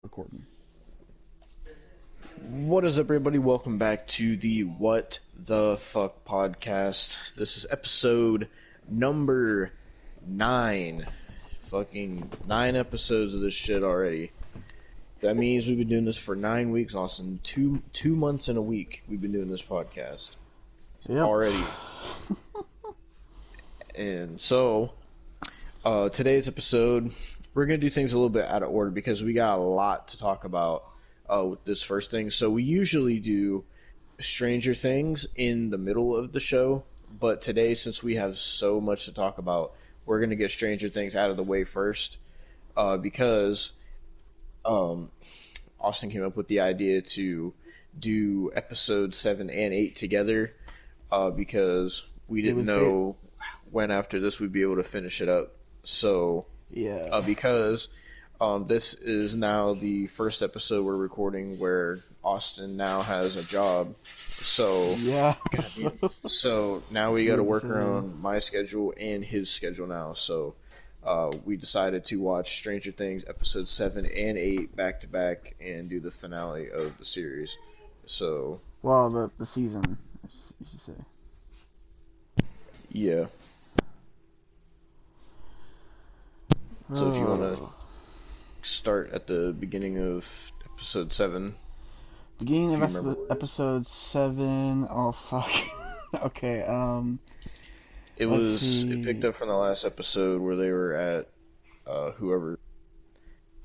Recording. What is up, everybody? Welcome back to the What the Fuck Podcast. This is episode number 9. Fucking 9 episodes of this shit already. That means we've been doing this for 9 weeks, Austin. Two months and a week we've been doing this podcast. Yep. Already. And so, today's episode, we're going to do things a little bit out of order because we got a lot to talk about with this first thing. So we usually do Stranger Things in the middle of the show, but today, since we have so much to talk about, we're going to get Stranger Things out of the way first because Austin came up with the idea to do episode 7 and 8 together because we didn't know when after this we'd be able to finish it up. So, yeah, because this is now the first episode we're recording where Austin now has a job. So, yeah. so now we got to work around my schedule and his schedule now. So, we decided to watch Stranger Things episodes 7 and 8 back to back and do the finale of the series. So, well, the season, you should say. Yeah. So if you want to start at the beginning of episode 7. Beginning of episode 7. Oh fuck. Okay. It picked up from the last episode where they were at whoever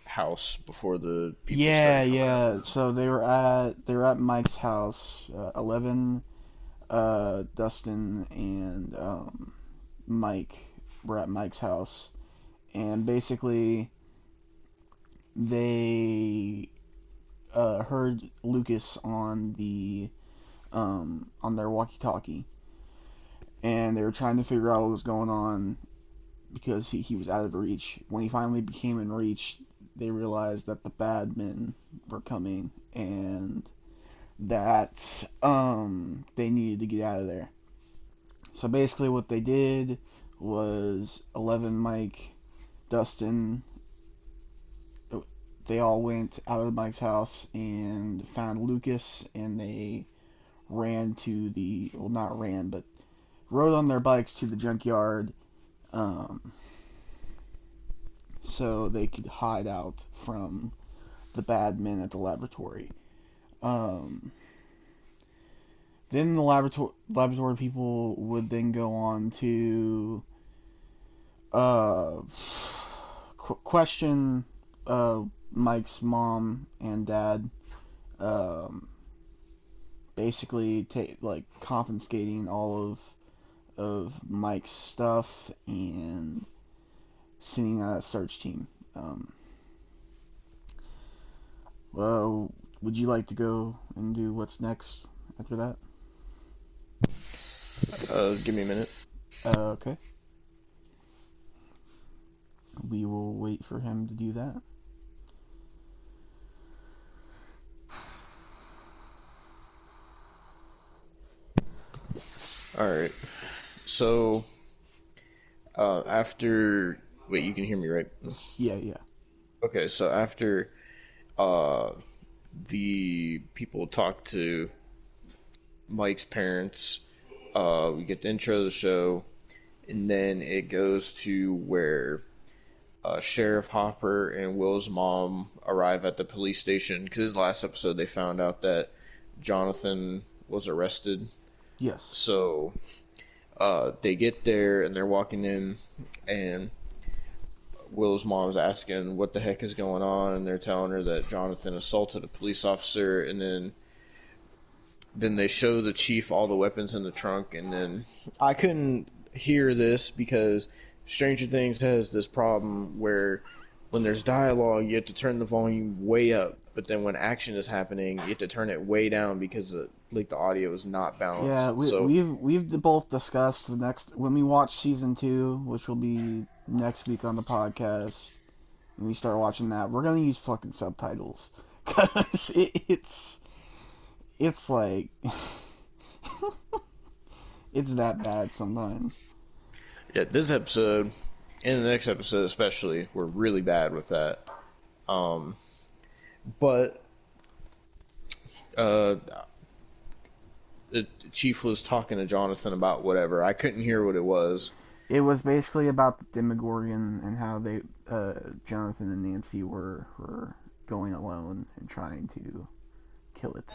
house before the people started coming out. So they were at Mike's house. 11, Dustin and Mike were at Mike's house, and basically they heard Lucas on their walkie-talkie, and they were trying to figure out what was going on because he was out of reach. When he finally became in reach, they realized that the bad men were coming and that they needed to get out of there. So basically what they did was 11, Mike, Dustin, they all went out of Mike's house and found Lucas, and they ran to not ran, but rode on their bikes to the junkyard so they could hide out from the bad men at the laboratory. Then the laboratory people would then go on to question Mike's mom and dad, basically confiscating all of Mike's stuff and sending out a search team. Well, would you like to go and do what's next after that? Give me a minute. Okay. We will wait for him to do that. Alright. So, after... Wait, you can hear me, right? Yeah. Okay, so after the people talk to Mike's parents, we get the intro of the show, and then it goes to where Sheriff Hopper and Will's mom arrive at the police station, because in the last episode they found out that Jonathan was arrested. Yes. So they get there and they're walking in, and Will's mom's asking what the heck is going on, and they're telling her that Jonathan assaulted a police officer, and then they show the chief all the weapons in the trunk, and then I couldn't hear this because Stranger Things has this problem where when there's dialogue, you have to turn the volume way up, but then when action is happening, you have to turn it way down because the audio is not balanced. Yeah, we've both discussed when we watch season 2, which will be next week on the podcast. When we start watching that, we're gonna use fucking subtitles because it's like it's that bad sometimes. Yeah, this episode and the next episode especially were really bad with that. But uh, the chief was talking to Jonathan about whatever. I couldn't hear what it was. It was basically about the Demogorgon and how they, Jonathan and Nancy were going alone and trying to kill it.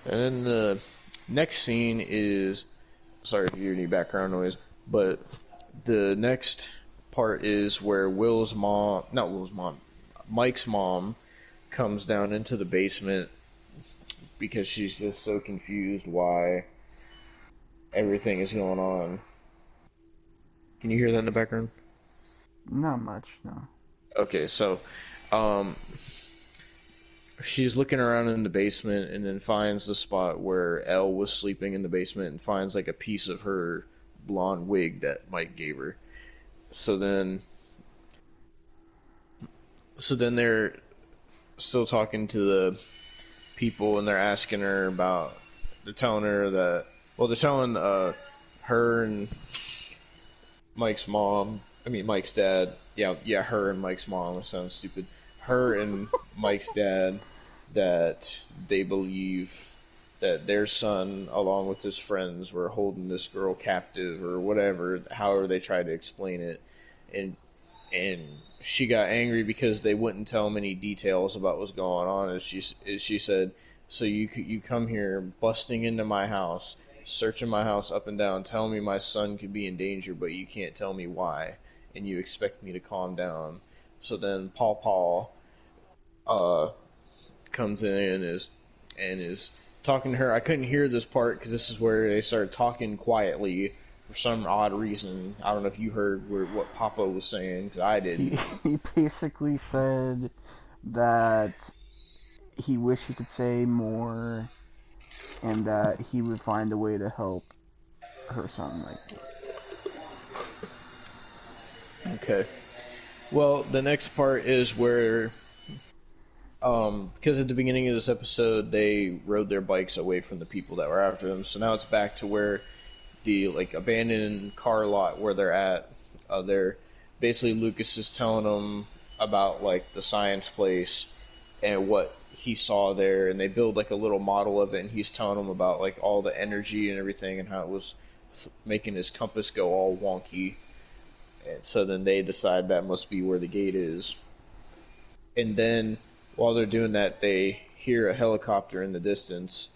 And then the next scene is, sorry if you hear any background noise, but the next part is where Mike's mom comes down into the basement because she's just so confused why everything is going on. Can you hear that in the background? Not much, no. Okay, so um, she's looking around in the basement and then finds the spot where Elle was sleeping in the basement and finds like a piece of her blonde wig that Mike gave her. So then they're still talking to the people and they're asking her about, they're telling her that, well, they're telling her and Mike's dad, yeah, her and Mike's mom, it sounds stupid. Her and Mike's dad, that they believe that their son, along with his friends, were holding this girl captive or whatever, however they tried to explain it, and and she got angry because they wouldn't tell him any details about what's going on. As she said, so you come here busting into my house, searching my house up and down, telling me my son could be in danger, but you can't tell me why, and you expect me to calm down. So then Paul uh, comes in and is talking to her. I couldn't hear this part because this is where they started talking quietly for some odd reason. I don't know if you heard what Papa was saying, because I He, didn't. he basically said that he wished he could say more and that he would find a way to help her son, like. Okay. Well, the next part is where, because at the beginning of this episode they rode their bikes away from the people that were after them, so now it's back to where the like abandoned car lot where they're at. They're basically, Lucas is telling them about like the science place and what he saw there, and they build like a little model of it, and he's telling them about like all the energy and everything and how it was making his compass go all wonky. And so then they decide that must be where the gate is. And then while they're doing that, they hear a helicopter in the distance,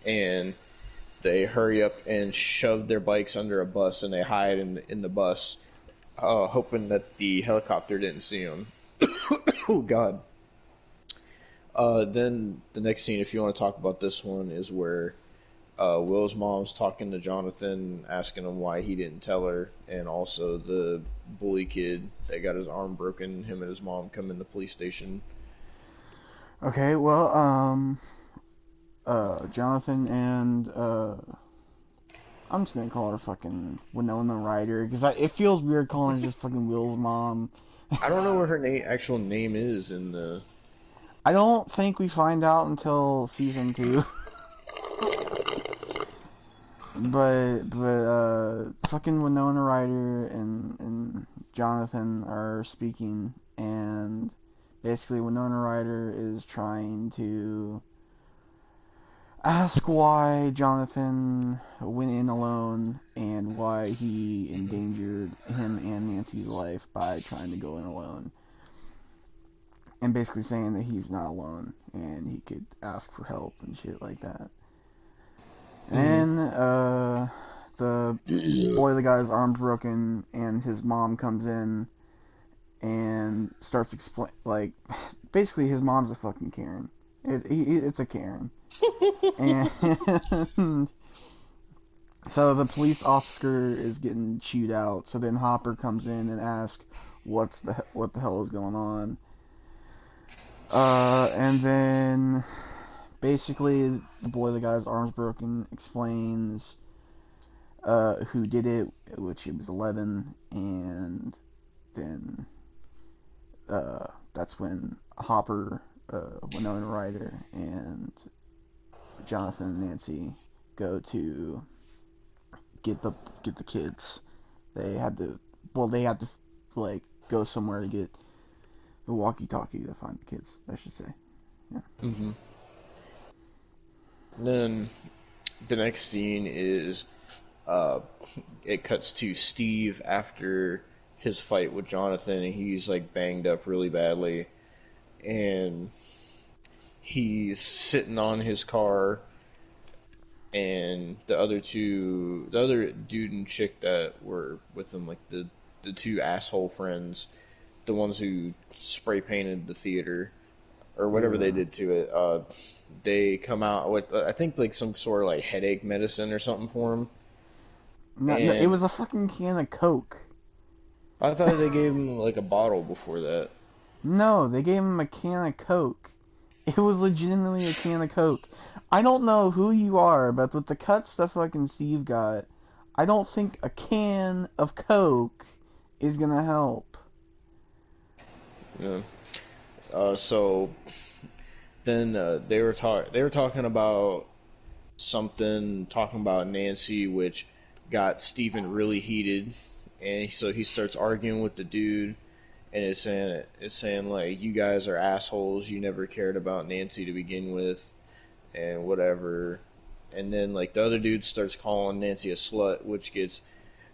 and they hurry up and shove their bikes under a bus, and they hide in the bus, hoping that the helicopter didn't see them. Oh God. Then the next scene, if you want to talk about this one, is where Will's mom's talking to Jonathan, asking him why he didn't tell her, and also the bully kid that got his arm broken, him and his mom come in the police station. Okay, well, Jonathan and, I'm just gonna call her fucking Winona Ryder, because it feels weird calling her just fucking Will's mom. I don't know what her actual name is in the. I don't think we find out until season 2. but fucking Winona Ryder and Jonathan are speaking, and basically Winona Ryder is trying to ask why Jonathan went in alone and why he endangered him and Nancy's life by trying to go in alone. And basically saying that he's not alone and he could ask for help and shit like that. And the boy that got his arm broken and his mom comes in and starts basically his mom's a fucking Karen. It's a Karen. And so the police officer is getting chewed out. So then Hopper comes in and asks what the hell is going on. And then basically the boy that got his arms broken explains who did it, which it was 11, and then that's when Hopper, Winona Ryder, and Jonathan and Nancy go to get the kids. They had to like go somewhere to get the walkie-talkie to find the kids, I should say. Yeah. Mm-hmm. Then the next scene is uh, it cuts to Steve after his fight with Jonathan, and he's like banged up really badly, and he's sitting on his car, and the other dude and chick that were with him, like the two asshole friends, the ones who spray painted the theater or whatever they Yeah. did to it, they come out with I think like some sort of like headache medicine or something for him, No, no, it and was a fucking can of Coke. I thought they gave him like a bottle before that. No, they gave him a can of Coke. It was legitimately a can of Coke. I don't know who you are, but with the cuts that fucking Steve got, I don't think a can of Coke is gonna help. Yeah. So then they were talking about something, talking about Nancy, which got Steven really heated, and so he starts arguing with the dude, and it's saying like, you guys are assholes, you never cared about Nancy to begin with, and whatever. And then like the other dude starts calling Nancy a slut, which gets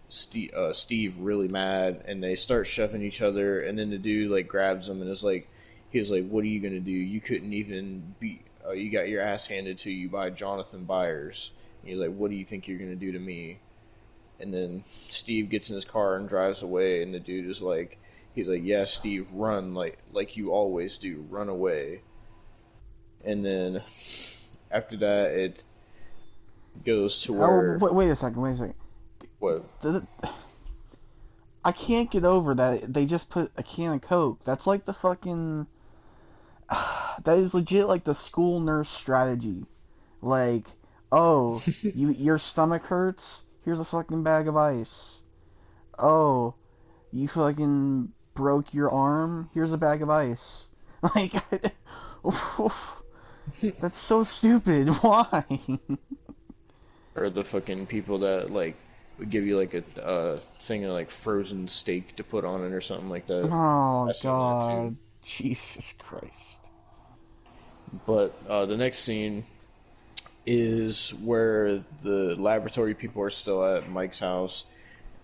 Steve really mad, and they start shoving each other. And then the dude like grabs him and is like, he's like, "What are you gonna do? You couldn't even beat. You got your ass handed to you by Jonathan Byers." And he's like, "What do you think you're gonna do to me?" And then Steve gets in his car and drives away. And the dude is like, he's like, "Yeah, Steve, run like you always do, run away." And then after that, it goes to Oh, where wait a second, wait a second. what The, I can't get over that they just put a can of Coke. That's like the fucking. That is legit like the school nurse strategy. Like, oh, your stomach hurts? Here's a fucking bag of ice. Oh, you fucking broke your arm? Here's a bag of ice. Like, that's so stupid. Why? or the fucking people that like would give you like a thing of like frozen steak to put on it or something like that. Oh I've seen that too. God, Jesus Christ. But the next scene is where the laboratory people are still at Mike's house,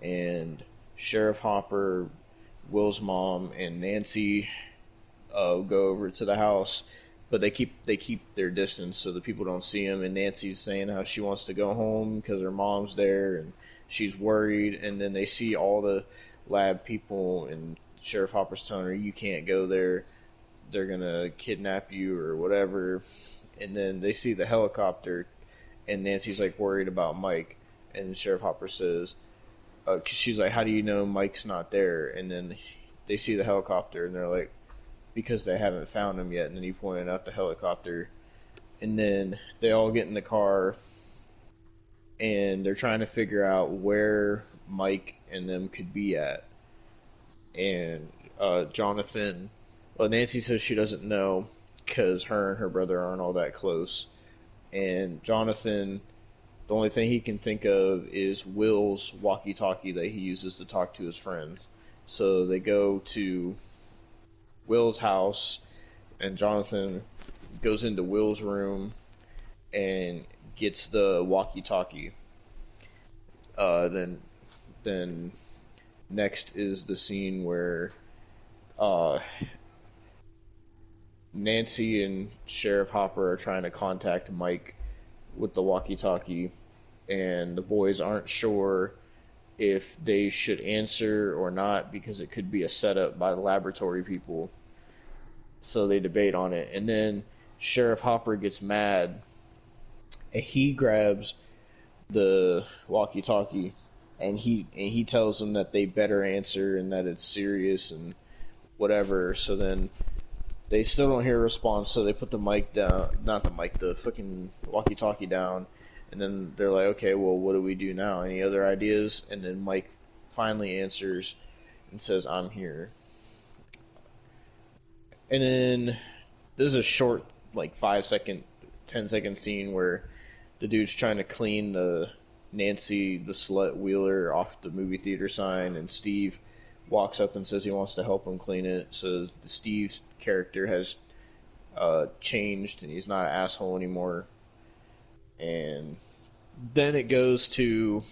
and Sheriff Hopper, Will's mom, and Nancy go over to the house, but they keep their distance so the people don't see him. And Nancy's saying how she wants to go home because her mom's there and she's worried. And then they see all the lab people, and Sheriff Hopper's telling her, "You can't go there. They're gonna kidnap you or whatever." And then they see the helicopter, and Nancy's like worried about Mike. And Sheriff Hopper says, cause she's like, "How do you know Mike's not there?" And then they see the helicopter, and they're like, "Because they haven't found him yet." And then he pointed out the helicopter. And then they all get in the car, and they're trying to figure out where Mike and them could be at. And Jonathan, well, Nancy says she doesn't know because her and her brother aren't all that close. And Jonathan, the only thing he can think of is Will's walkie-talkie that he uses to talk to his friends. So they go to Will's house, and Jonathan goes into Will's room and gets the walkie-talkie. Then next is the scene where uh, Nancy and Sheriff Hopper are trying to contact Mike with the walkie-talkie, and the boys aren't sure if they should answer or not because it could be a setup by the laboratory people. So they debate on it, and then Sheriff Hopper gets mad, and he grabs the walkie-talkie, and he tells them that they better answer and that it's serious and whatever. So then they still don't hear a response, so they put the mic down, not the mic, the fucking walkie-talkie down, and then they're like, "Okay, well, what do we do now? Any other ideas?" And then Mike finally answers and says, "I'm here." And then there's a short, like 5 second, 10-second scene where the dude's trying to clean the Nancy the slut Wheeler off the movie theater sign, and Steve walks up and says he wants to help him clean it. So Steve's character has changed and he's not an asshole anymore. And then it goes to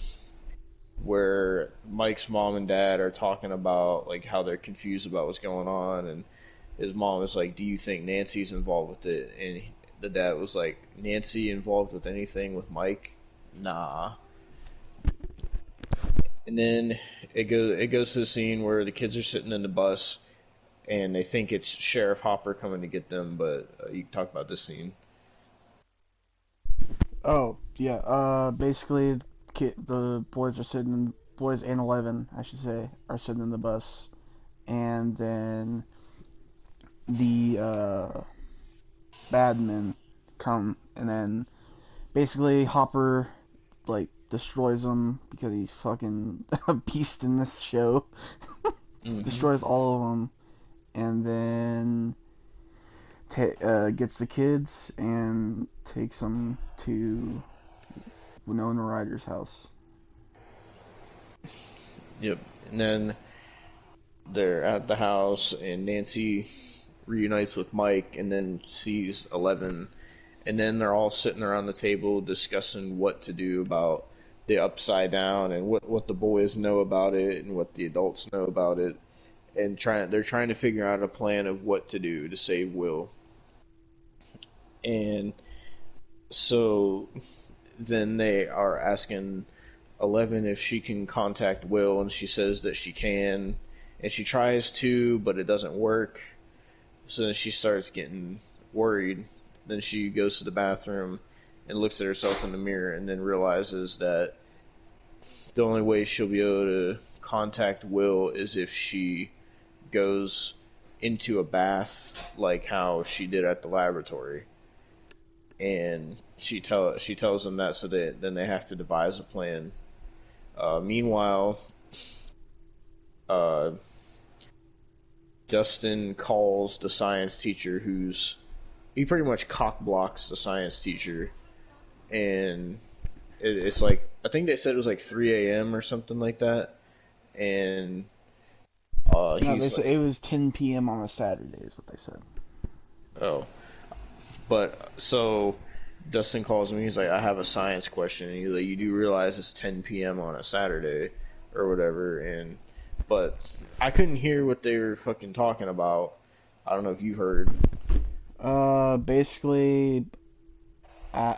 where Mike's mom and dad are talking about like how they're confused about what's going on, and his mom is like, "Do you think Nancy's involved with it?" And the dad was like, "Nancy involved with anything with Mike? Nah." And then it goes to the scene where the kids are sitting in the bus and they think it's Sheriff Hopper coming to get them, but you can talk about this scene. Oh yeah. Basically, the boys and 11, I should say, are sitting in the bus, and then the bad men come, and then basically Hopper like destroys them because he's fucking a beast in this show. Mm-hmm. Destroys all of them, and then gets the kids and takes them to Winona Ryder's house. Yep. And then they're at the house, and Nancy reunites with Mike, and then sees 11, and then they're all sitting around the table discussing what to do about the upside down and what the boys know about it and what the adults know about it, and they're trying to figure out a plan of what to do to save Will. And so then they are asking 11 if she can contact Will, and she says that she can, and she tries to, but it doesn't work. So then she starts getting worried. Then she goes to the bathroom and looks at herself in the mirror, and then realizes that the only way she'll be able to contact Will is if she goes into a bath like how she did at the laboratory. And she tells them that, so then they have to devise a plan. Meanwhile, uh, Dustin calls the science teacher, he pretty much cock blocks the science teacher, and it's like, I think they said it was like 3 a.m. or something like that, and No, they he's said like, it was 10 p.m. on a Saturday, is what they said. oh, but so Dustin calls me. He's like, I have a science question. And he's like, you do realize it's 10 p.m. on a Saturday or whatever, and but I couldn't hear what they were fucking talking about. I don't know if you heard. Basically,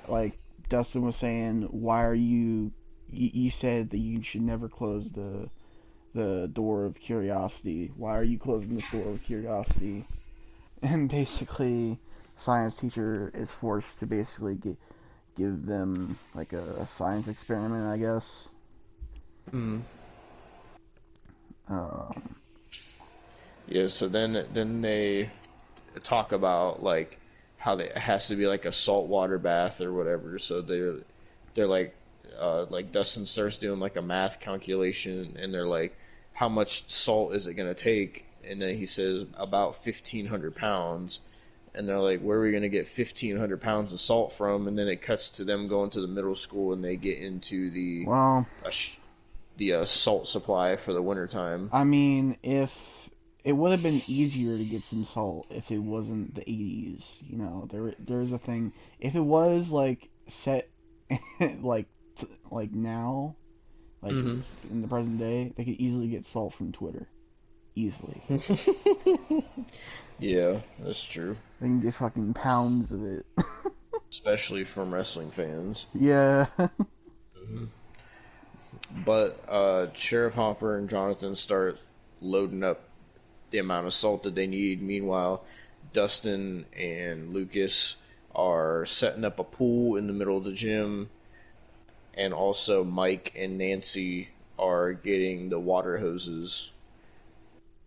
like Dustin was saying, why are you said that you should never close the door of curiosity. Why are you closing this door of curiosity? And basically, science teacher is forced to basically give them like a science experiment, I guess. Mm. Um, Yeah, so then they talk about like how it has to be like a saltwater bath or whatever. So they're like Dustin starts doing like a math calculation, and they're like, how much salt is it gonna take? And then he says about 1,500 pounds, and they're like, where are we gonna get 1,500 pounds of salt from? And then it cuts to them going to the middle school, and they get into well, uh, the salt supply for the wintertime. I mean, if it would have been easier to get some salt if it wasn't the 80s, there's a thing. If it was like set like like now, like Mm-hmm. in the present day, they could easily get salt from Twitter. Easily. Yeah, that's true. They can get fucking pounds of it. Especially from wrestling fans. Yeah. Mhm. But Sheriff Hopper and Jonathan start loading up the amount of salt that they need. Meanwhile, Dustin and Lucas are setting up a pool in the middle of the gym, and also Mike and Nancy are getting the water hoses.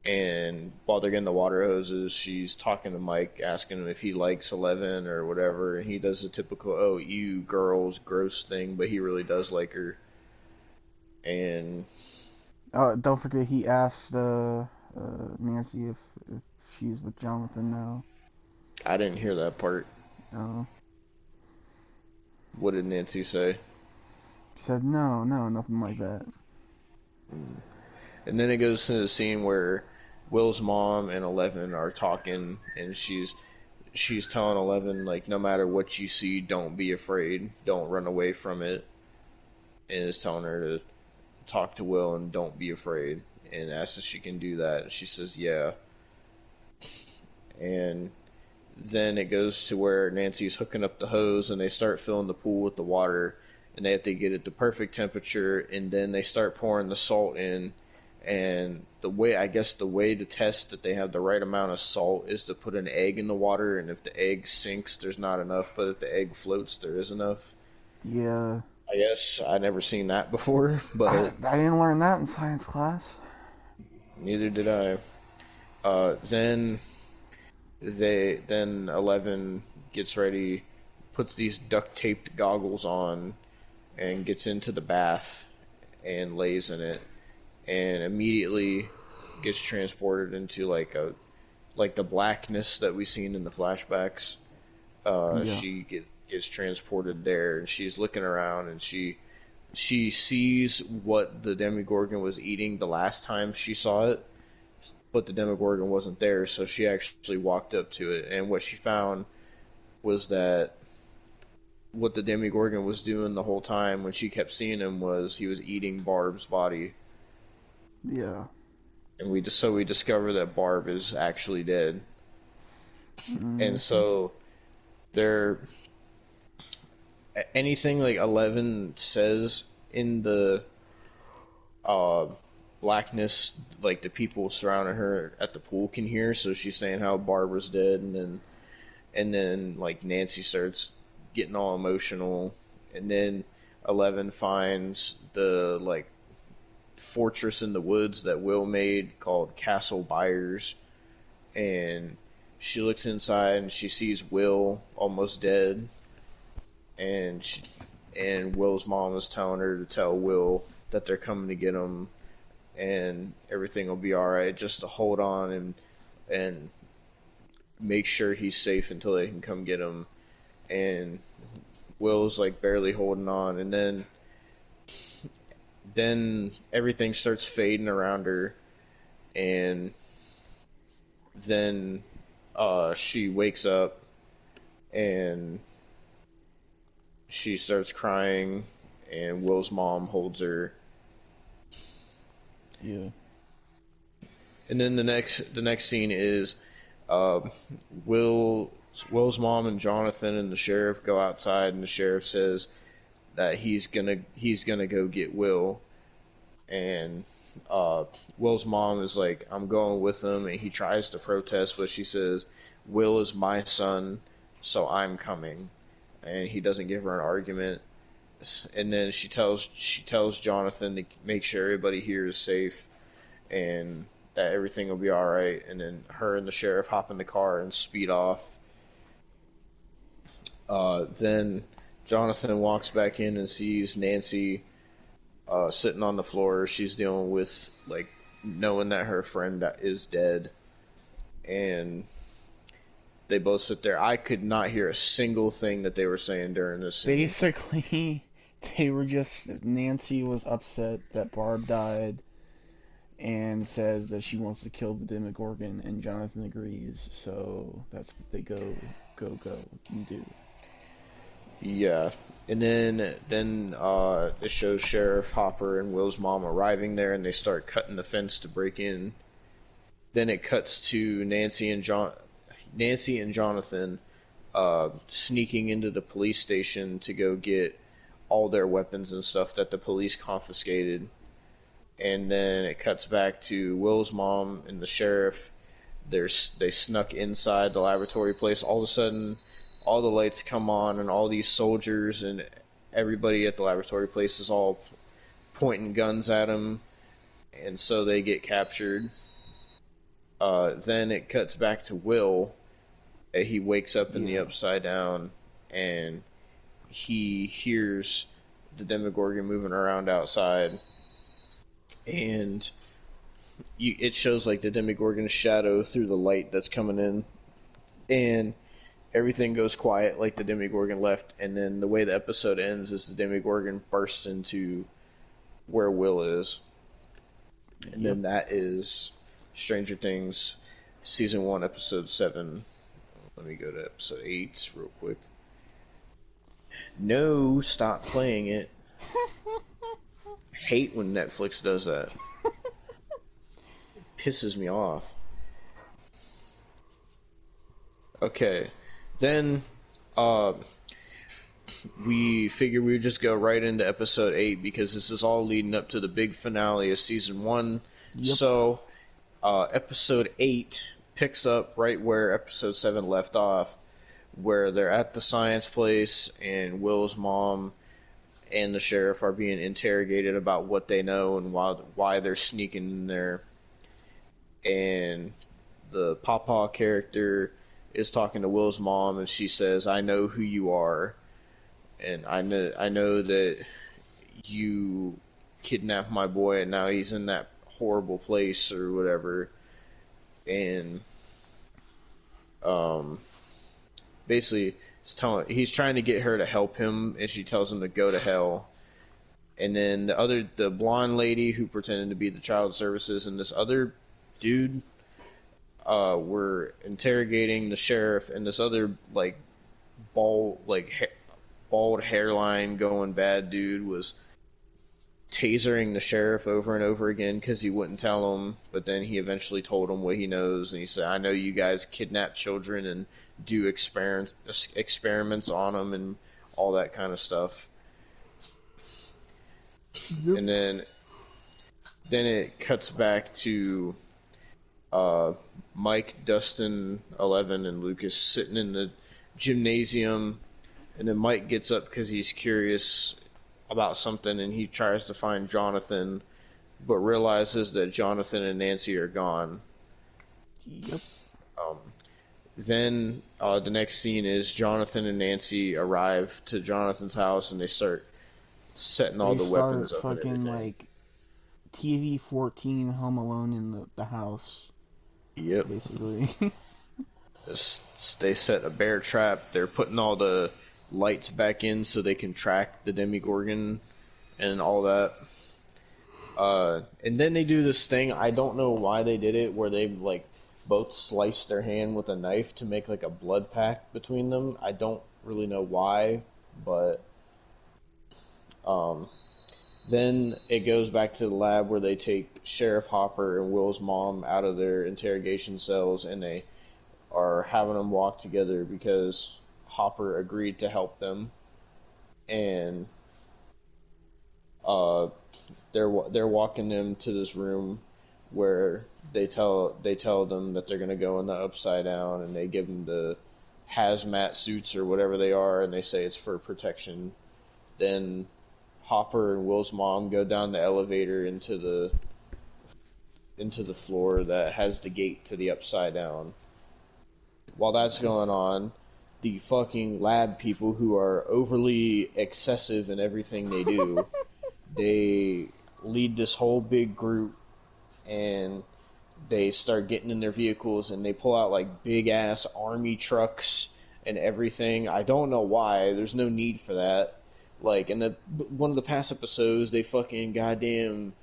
And while they're getting the water hoses, she's talking to Mike, asking him if he likes 11 or whatever. And he does the typical, oh, you girls, gross thing, but he really does like her. And Don't forget he asked Nancy if she's with Jonathan now. I didn't hear that part. Uh, What did Nancy say? she said no, no, nothing like that. And then it goes to the scene where Will's mom and Eleven are talking, and she's telling Eleven, like, no matter what you see, don't be afraid, don't run away from it, and is telling her to talk to Will and don't be afraid, and asks if she can do that. She says yeah, and then it goes to where Nancy's hooking up the hose, and they start filling the pool with the water, and they have to get it to perfect temperature, and then they start pouring the salt in. And the way to test that they have the right amount of salt is to put an egg in the water, and if the egg sinks, there's not enough, but if the egg floats, there is enough. Yeah. I guess I never seen that before, but I didn't learn that in science class. neither did I. Then Eleven gets ready, puts these duct taped goggles on, and gets into the bath and lays in it, and immediately gets transported into like the blackness that we've seen in the flashbacks. Yeah. Gets transported there, and she's looking around, and she sees what the Demogorgon was eating the last time she saw it, but the Demogorgon wasn't there, so she actually walked up to it, and what she found was that what the Demogorgon was doing the whole time when she kept seeing him was he was eating Barb's body. Yeah. And we discover that Barb is actually dead. And Mm-hmm. so there anything like Eleven says in the uh blackness, like the people surrounding her at the pool can hear, so she's saying how Barbara's dead, and then like Nancy starts getting all emotional, and then Eleven finds the like fortress in the woods that Will made called Castle Byers, and she looks inside and she sees Will almost dead, and Will's mom is telling her to tell Will that they're coming to get him and everything will be all right, just to hold on and make sure he's safe until they can come get him. And Will's like barely holding on, and then everything starts fading around her, and then she wakes up and she starts crying, and Will's mom holds her. Yeah. And then the next scene is uh, Will Will's mom and Jonathan and the sheriff go outside, and the sheriff says that he's gonna go get Will, and Will's mom is like, I'm going with him, and he tries to protest, but she says, Will is my son, so I'm coming, and he doesn't give her an argument. And then she tells Jonathan to make sure everybody here is safe and that everything will be all right. And then her and the sheriff hop in the car and speed off. Then Jonathan walks back in and sees Nancy sitting on the floor. She's dealing with like knowing that her friend is dead, and they both sit there. I could not hear a single thing that they were saying during this scene. Basically, they were just Nancy was upset that Barb died, and says that she wants to kill the Demogorgon, and Jonathan agrees. So that's what they go and do. Yeah, and then it shows Sheriff Hopper and Will's mom arriving there, and they start cutting the fence to break in. Then it cuts to Nancy and Jonathan sneaking into the police station to go get all their weapons and stuff that the police confiscated. And then it cuts back to Will's mom and the sheriff. They snuck inside the laboratory place. All of a sudden, all the lights come on, and all these soldiers and everybody at the laboratory place is all pointing guns at them, and so they get captured. Then it cuts back to Will. He wakes up in the Yeah. Upside Down, and he hears the Demogorgon moving around outside, and it shows like the Demogorgon's shadow through the light that's coming in, and everything goes quiet like the Demogorgon left, and then the way the episode ends is the Demogorgon bursts into where Will is. And Yep. then that is Stranger Things season 1 episode 7. Let me go to episode 8 real quick. No, stop playing it. Hate when Netflix does that. It pisses me off. Okay, then we figure we would just go right into episode 8 because this is all leading up to the big finale of season 1. Yep. So, episode 8 picks up right where episode 7 left off, where they're at the science place and Will's mom and the sheriff are being interrogated about what they know and why they're sneaking in there. And the Pawpaw character is talking to Will's mom, and she says, "I know who you are, and I know that you kidnapped my boy, and now he's in that horrible place or whatever." And basically, he's trying to get her to help him, and she tells him to go to hell. And then the blonde lady who pretended to be the child services, and this other dude were interrogating the sheriff, and this other bald hairline going bad dude was tasering the sheriff over and over again because he wouldn't tell him. But then he eventually told him what he knows, and he said, "I know you guys kidnap children and do experiments on them and all that kind of stuff." Yep. And then it cuts back to Mike, Dustin, 11, and Lucas sitting in the gymnasium, and then Mike gets up because he's curious about something, and he tries to find Jonathan, but realizes that Jonathan and Nancy are gone. Yep. Then the next scene is Jonathan and Nancy arrive to Jonathan's house, and they start setting all the weapons up and fucking everything. TV 14 Home Alone in the house. Yep. Basically. They set a bear trap. They're putting all the lights back in so they can track the Demogorgon and all that. And then they do this thing, I don't know why they did it, where they both slice their hand with a knife to make a blood pact between them. I don't really know why, but then it goes back to the lab where they take Sheriff Hopper and Will's mom out of their interrogation cells, and they are having them walk together because Hopper agreed to help them, and they're walking them to this room where they tell them that they're gonna go in the Upside Down, and they give them the hazmat suits or whatever they are, and they say it's for protection. Then Hopper and Will's mom go down the elevator into the floor that has the gate to the Upside Down. While that's going on, the fucking lab people, who are overly excessive in everything they do, they lead this whole big group, and they start getting in their vehicles, and they pull out big ass army trucks and everything. I don't know why. There's no need for that. In one of the past episodes, they fucking goddamn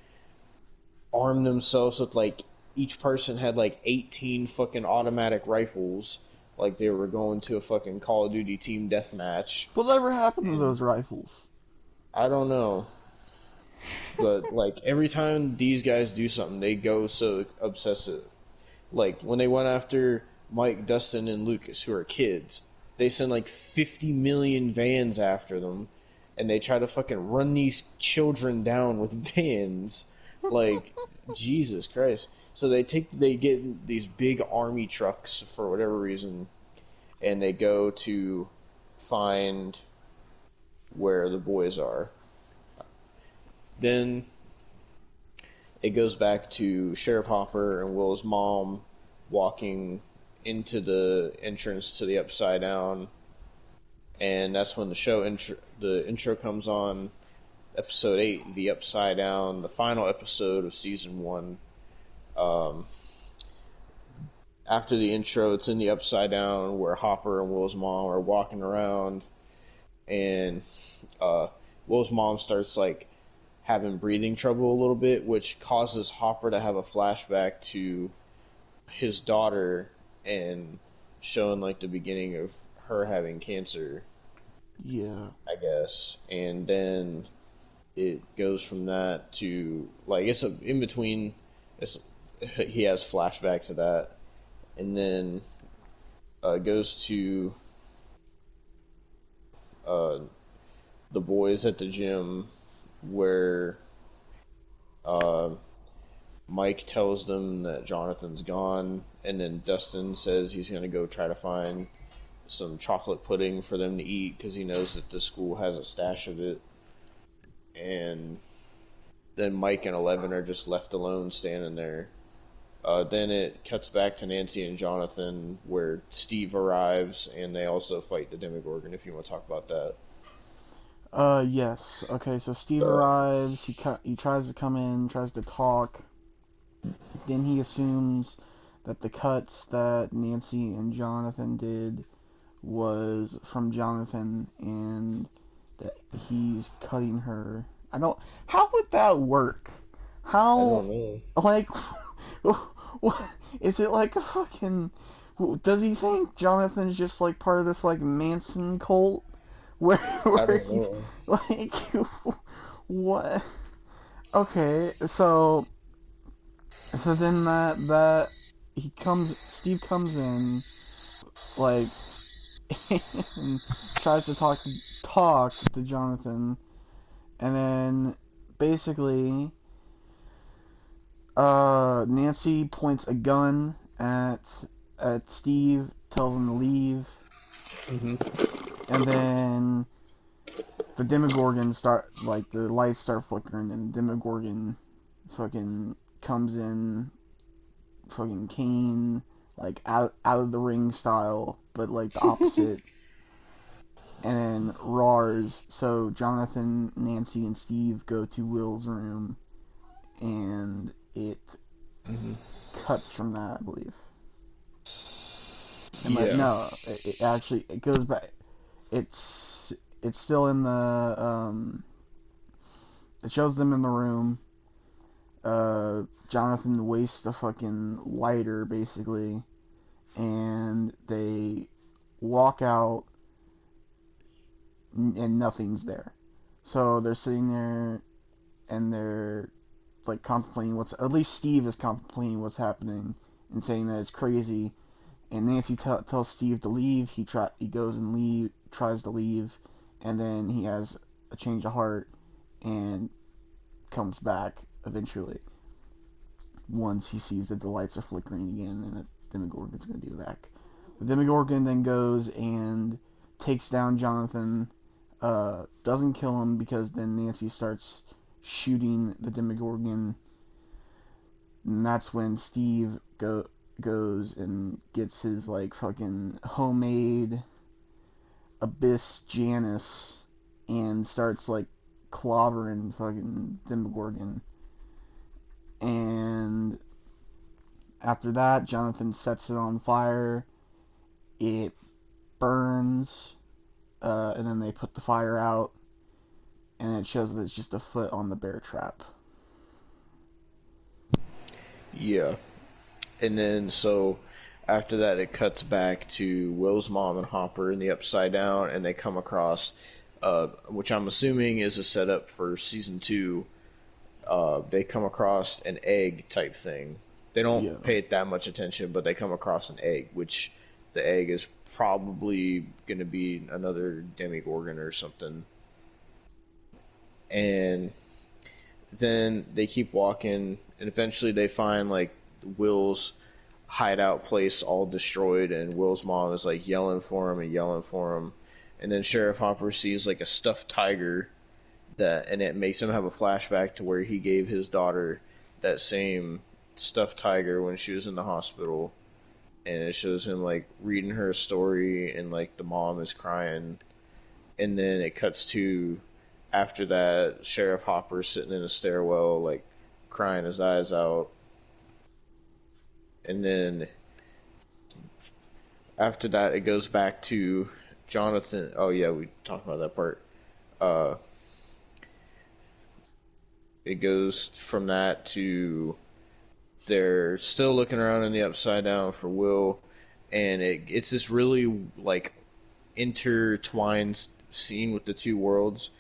armed themselves with each person had 18 fucking automatic rifles, like they were going to a fucking Call of Duty team deathmatch. Whatever happened to those rifles? I don't know. But every time these guys do something, they go so obsessive. When they went after Mike, Dustin, and Lucas, who are kids, they send 50 million vans after them, and they try to fucking run these children down with vans. Jesus Christ. So they get these big army trucks for whatever reason, and they go to find where the boys are. Then it goes back to Sheriff Hopper and Will's mom walking into the entrance to the Upside Down, and that's when the intro comes on. Episode 8, The Upside Down, the final episode of season 1. After the intro, it's in the Upside Down where Hopper and Will's mom are walking around, and Will's mom starts having breathing trouble a little bit, which causes Hopper to have a flashback to his daughter and showing like the beginning of her having cancer, Yeah. I guess. And then it goes from that to like it's in between. It's, he has flashbacks of that, and then goes to uh, the boys at the gym where uh, Mike tells them that Jonathan's gone, and then Dustin says he's going to go try to find some chocolate pudding for them to eat because he knows that the school has a stash of it. And then Mike and Eleven are just left alone standing there. Then it cuts back to Nancy and Jonathan where Steve arrives and they also fight the Demogorgon, if you want to talk about that. Yes. Okay, so Steve arrives, he tries to come in, tries to talk. Then he assumes that the cuts that Nancy and Jonathan did was from Jonathan and that he's cutting her. I don't. How would that work? I How, don't know. like, what is it like a fucking? Does he think Jonathan's just like part of this like Manson cult where I where don't he's know. like what? Okay, so then that Steve comes in like and tries to talk to Jonathan, and then basically, Nancy points a gun at Steve, tells him to leave, Hmm. and then the Demogorgon the lights start flickering, and the Demogorgon fucking comes in, fucking Kane, like out of the ring style, but like the opposite. And then roars. So Jonathan, Nancy, and Steve go to Will's room, and it Hmm. cuts from that, I believe. And like Yeah. no, it actually it goes back. It's it's still in the It shows them in the room. Jonathan wastes a fucking lighter basically, and they walk out, and nothing's there. So they're sitting there, and they're like contemplating what's, at least Steve is contemplating what's happening and saying that it's crazy. And Nancy tells Steve to leave. He goes and tries to leave, and then he has a change of heart and comes back eventually once he sees that the lights are flickering again and that Demogorgon's going to be back. The Demogorgon then goes and takes down Jonathan. Doesn't kill him because then Nancy starts shooting the Demogorgon, and that's when Steve goes and gets his like fucking homemade Abyss Janus and starts like clobbering fucking Demogorgon. And after that, Jonathan sets it on fire. It burns, and then they put the fire out, and it shows that it's just a foot on the bear trap. Yeah. And then so after that, it cuts back to Will's mom and Hopper in the Upside Down, and they come across, which I'm assuming is a setup for season two. They come across an egg type thing. They don't Yeah. pay it that much attention, but they come across an egg, which the egg is probably going to be another Demogorgon or something. And then they keep walking, and eventually they find like Will's hideout place all destroyed, and Will's mom is like yelling for him and yelling for him. And then Sheriff Hopper sees like a stuffed tiger and it makes him have a flashback to where he gave his daughter that same stuffed tiger when she was in the hospital, and it shows him like reading her a story, and like the mom is crying, and then it cuts to after that Sheriff Hopper sitting in a stairwell like crying his eyes out, and then after that it goes back to Jonathan. Oh yeah, we talked about that part. uh it goes from that to they're still looking around in the Upside Down for Will, and it's this really like intertwined scene with the two worlds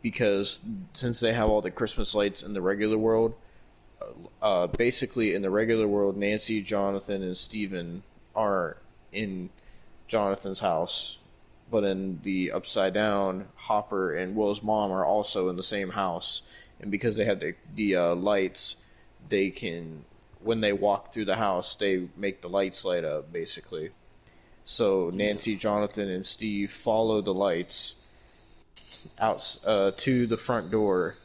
because since they have all the Christmas lights in the regular world, basically in the regular world, Nancy, Jonathan, and Steven are in Jonathan's house, but in the Upside Down, Hopper and Will's mom are also in the same house, and because they have the lights, they can when they walk through the house, they make the lights light up basically. So Yeah. Nancy, Jonathan, and Steve follow the lights out to the front door,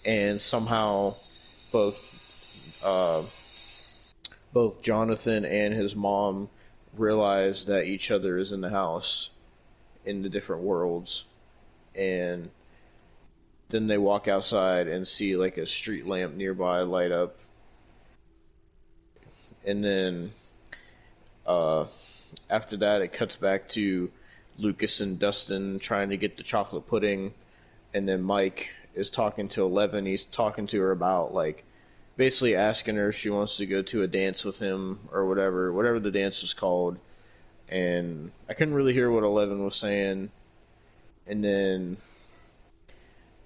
and somehow both uh, both Jonathan and his mom realize that each other is in the house in the different worlds, and then they walk outside and see like a street lamp nearby light up, and then uh, after that it cuts back to Lucas and Dustin trying to get the chocolate pudding, and then Mike is talking to Eleven. He's talking to her about like basically asking her if she wants to go to a dance with him or whatever the dance was called. And I couldn't really hear what Eleven was saying. And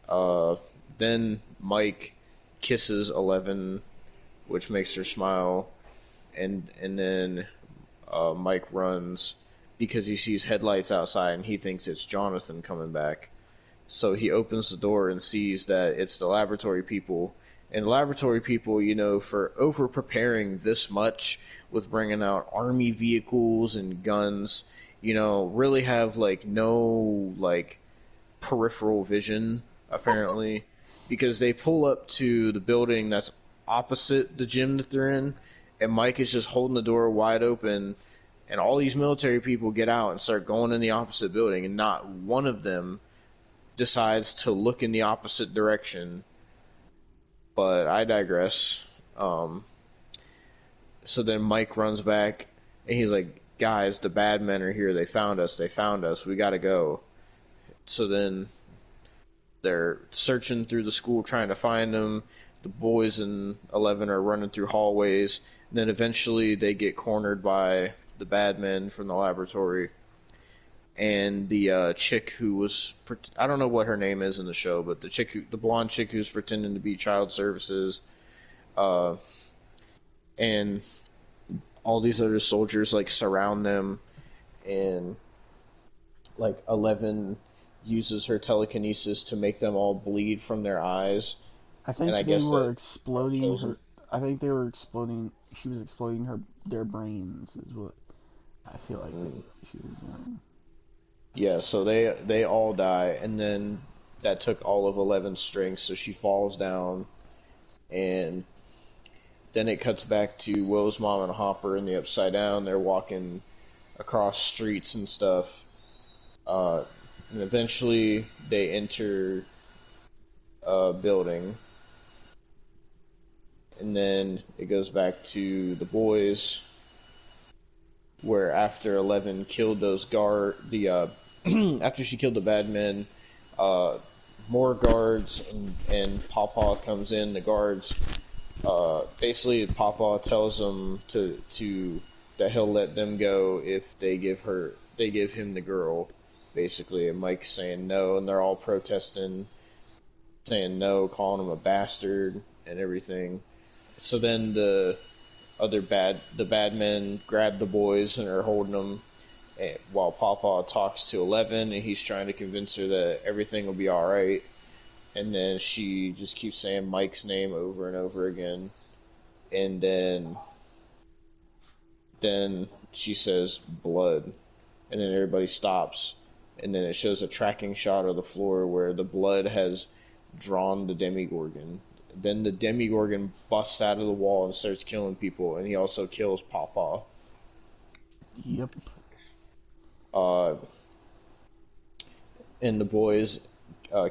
uh, then Mike kisses Eleven, which makes her smile. And then Mike runs because he sees headlights outside and he thinks it's Jonathan coming back. So he opens the door and sees that it's the laboratory people. And laboratory people, for over preparing this much with bringing out army vehicles and guns, really have like no like peripheral vision apparently, because they pull up to the building that's opposite the gym that they're in, and Mike is just holding the door wide open, and all these military people get out and start going in the opposite building, and not one of them decides to look in the opposite direction. But I digress. So then Mike runs back and he's like, "Guys, the bad men are here. They found us. They found us. We gotta go." So then they're searching through the school trying to find them. The boys and Eleven are running through hallways. And then eventually they get cornered by the bad men from the laboratory. And the chick who was, I don't know what her name is in the show, but the blonde chick who's pretending to be child services, uh, and all these other soldiers like surround them, and like 11 uses her telekinesis to make them all bleed from their eyes, I and think I they guess were that exploding kills her. them. I think they were exploding. She was exploding their brains. Is what I feel like Mm. she was doing. Yeah, so they all die, and then that took all of 11's strength, so she falls down, and then it cuts back to Will's mom and Hopper in the Upside Down. They're walking across streets and stuff, uh, and eventually they enter a building, and then it goes back to the boys, where after 11 killed those after she killed the bad men, uh, more guards and Pawpaw comes in. The guards basically Pawpaw tells them to that he'll let them go if they give him the girl, basically. And Mike's saying no, and they're all protesting, saying no, calling him a bastard and everything. So then the bad men grab the boys and are holding them, while Pawpaw talks to 11, and he's trying to convince her that everything will be all right. And then she just keeps saying Mike's name over and over again, and then she says blood, and then everybody stops, and then it shows a tracking shot of the floor where the blood has drawn the Demigorgon. Then the Demigorgon busts out of the wall and starts killing people, and he also kills Pawpaw. Yep. Uh, and the boys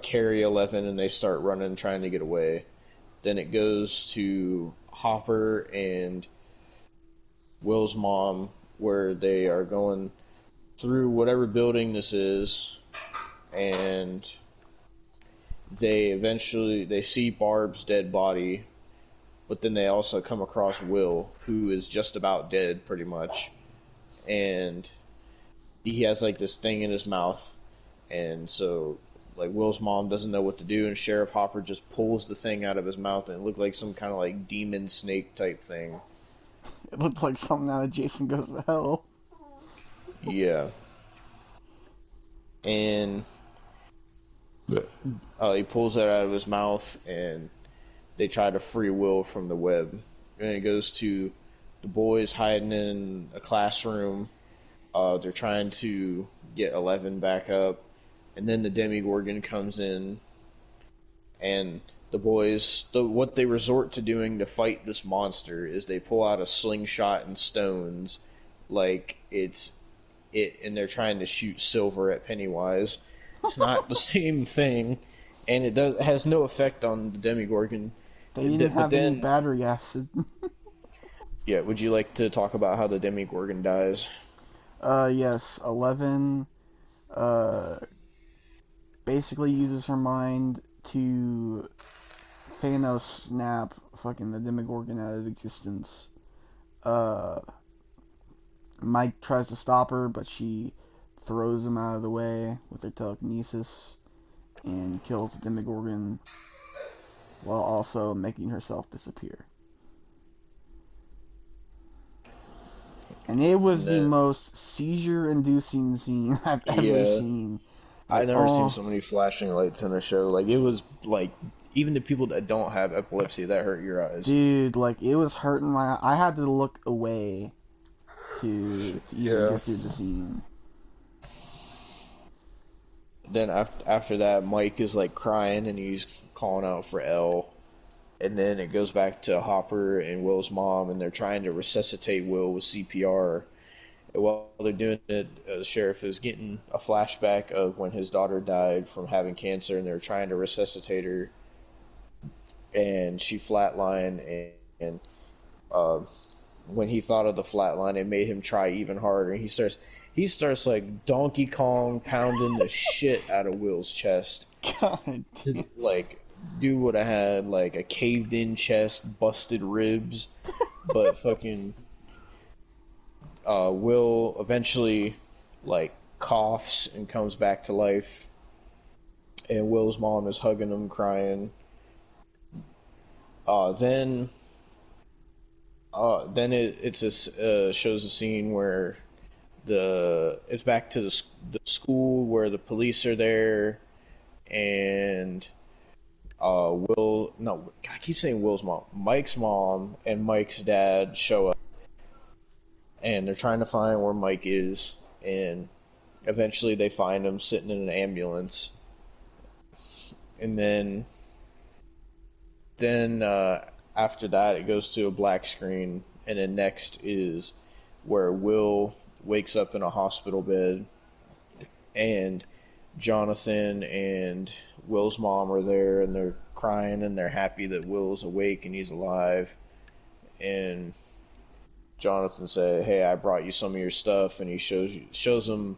carry 11 and they start running trying to get away. Then it goes to Hopper and Will's mom, where they are going through whatever building this is, and They see Barb's dead body, but then they also come across Will, who is just about dead, pretty much, and he has like this thing in his mouth, and so like Will's mom doesn't know what to do, and Sheriff Hopper just pulls the thing out of his mouth, and it looked like some kind of like demon snake type thing. It looked like something out of Jason Goes to Hell. Yeah, and he pulls that out of his mouth, and they try to free Will from the web. And it goes to the boys hiding in a classroom. They're trying to get 11 back up, and then the Demigorgon comes in, and the boys, what they resort to doing to fight this monster is they pull out a slingshot and stones, like and they're trying to shoot silver at Pennywise. It's not the same thing, and it has no effect on the Demigorgon. They didn't have any battery acid. Yeah, would you like to talk about how the Demigorgon dies? Yes, 11 basically uses her mind to Thanos snap fucking the Demogorgon out of existence. Mike tries to stop her, but she throws him out of the way with her telekinesis and kills the Demogorgon while also making herself disappear. And it was the most seizure-inducing scene I've ever seen. Like, I've never seen so many flashing lights in a show. Like, it was, like, even the people that don't have epilepsy, that hurt your eyes. Dude, like, it was hurting my... I had to look away to even get through the scene. Then after that, Mike is, like, crying, and he's calling out for Elle. And then it goes back to Hopper and Will's mom, and they're trying to resuscitate Will with CPR. And while they're doing it, the sheriff is getting a flashback of when his daughter died from having cancer, and they're trying to resuscitate her. And she flatlined, and when he thought of the flatline, it made him try even harder. And he starts like Donkey Kong pounding the shit out of Will's chest. God. Like, dude would have had like a caved in chest, busted ribs, but fucking Will eventually like coughs and comes back to life, and Will's mom is hugging him, crying. Then it shows a scene where it's back to the school where the police are there, and I keep saying Will's mom. Mike's mom and Mike's dad show up, and they're trying to find where Mike is, and eventually they find him sitting in an ambulance. And then after that, it goes to a black screen, and then next is where Will wakes up in a hospital bed, and Jonathan and Will's mom are there, and they're crying, and they're happy that Will's awake and he's alive. And Jonathan said, "Hey, I brought you some of your stuff," and he shows him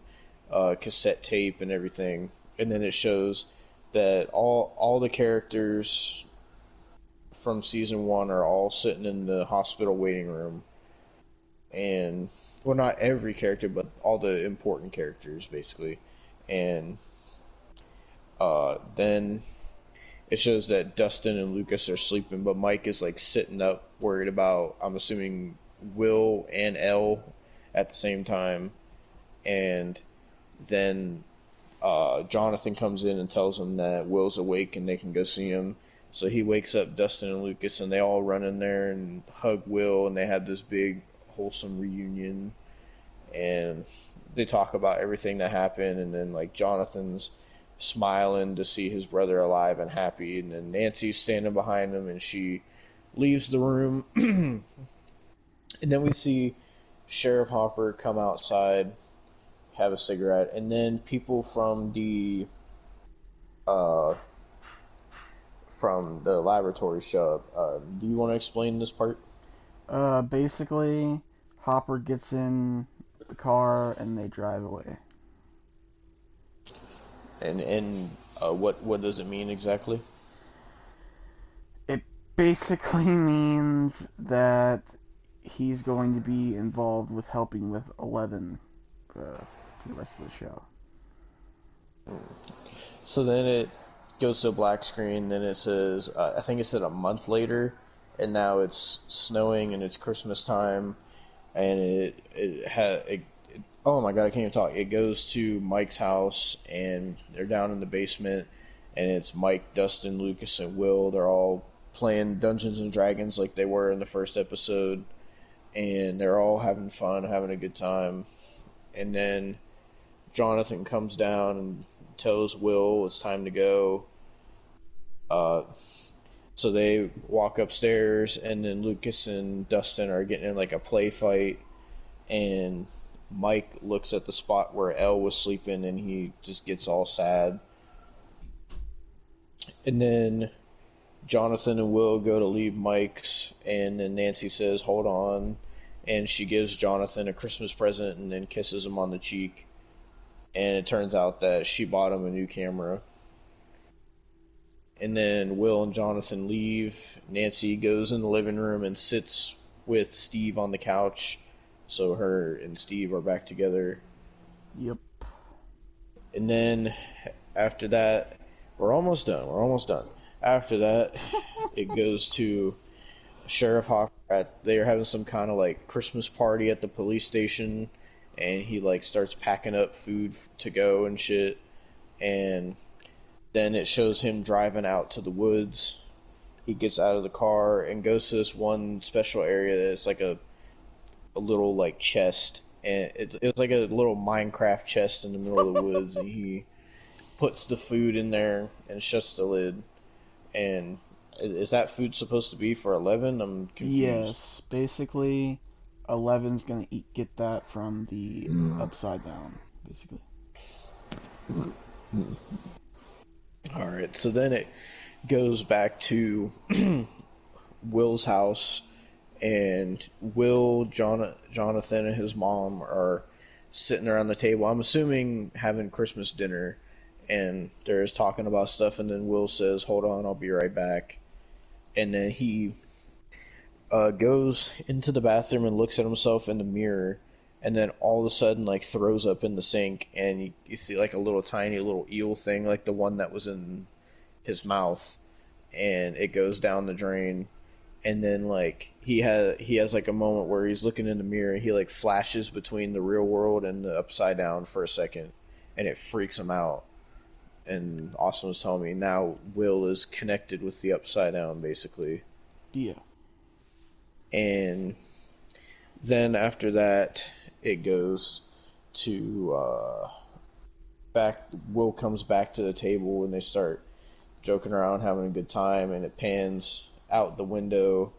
cassette tape and everything. And then it shows that all the characters from season 1 are all sitting in the hospital waiting room, and well, not every character, but all the important characters basically. And then it shows that Dustin and Lucas are sleeping, but Mike is like sitting up, worried about, I'm assuming, Will and Elle at the same time. And then Jonathan comes in and tells him that Will's awake and they can go see him. So he wakes up Dustin and Lucas, and they all run in there and hug Will, and they have this big, wholesome reunion. And they talk about everything that happened, and then like Jonathan's smiling to see his brother alive and happy, and then Nancy's standing behind him, and she leaves the room. And then we see Sheriff Hopper come outside, have a cigarette, and then people from the laboratory show up. Do you want to explain this part? Basically, Hopper gets in the car and they drive away. And What does it mean exactly? It basically means that he's going to be involved with helping with 11 to the rest of the show. So then it goes to a black screen. Then it says, I think it said a month later, and now it's snowing and it's Christmas time, and oh my god, I can't even talk. It goes to Mike's house, and they're down in the basement, and it's Mike, Dustin, Lucas, and Will. They're all playing Dungeons and Dragons like they were in the first episode, and they're all having fun, having a good time. And then Jonathan comes down and tells Will it's time to go. Uh, so they walk upstairs, and then Lucas and Dustin are getting in like a play fight, and Mike looks at the spot where Elle was sleeping, and he just gets all sad. And then Jonathan and Will go to leave Mike's, and then Nancy says, "Hold on," and she gives Jonathan a Christmas present, and then kisses him on the cheek. And it turns out that she bought him a new camera. And then Will and Jonathan leave. Nancy goes in the living room and sits with Steve on the couch. So her and Steve are back together. Yep. And then after that, we're almost done. We're almost done. After that, it goes to Sheriff Hoffer. They're having some kind of like Christmas party at the police station, and he like starts packing up food to go and shit. And then it shows him driving out to the woods. He gets out of the car and goes to this one special area that's like a little like chest, and it's like a little Minecraft chest in the middle of the woods, and he puts the food in there and shuts the lid. And is that food supposed to be for 11? I'm confused. Yes, basically, 11's gonna get that from the upside down, basically. Alright, so then it goes back to Will's house, and Jonathan, and his mom are sitting around the table. I'm assuming having Christmas dinner, and they're just talking about stuff, and then Will says, "Hold on, I'll be right back." And then he goes into the bathroom and looks at himself in the mirror, and then all of a sudden like throws up in the sink, and you see like a little tiny little eel thing, like the one that was in his mouth, and it goes down the drain. And then like he has like a moment where he's looking in the mirror, and he like flashes between the real world and the upside down for a second, and it freaks him out. And Austin was telling me now Will is connected with the upside down, basically. Yeah. And then after that, it goes to back. Will comes back to the table, and they start joking around, having a good time, and it pans out the window,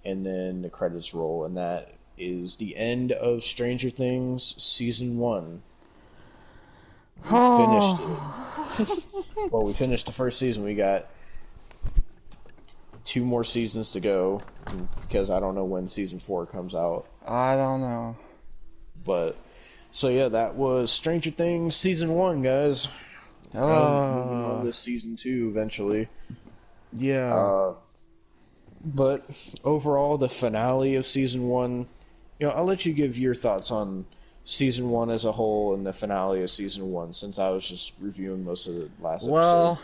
and then the credits roll, and that is the end of Stranger Things season 1. We finished it. Well, we finished the first season. We got 2 more seasons to go, because I don't know when season 4 comes out. I don't know. But so yeah, that was Stranger Things season 1, guys. Moving on to season 2 eventually. Yeah. But overall, the finale of season 1, I'll let you give your thoughts on season 1 as a whole and the finale of season 1, since I was just reviewing most of the last episode. Well,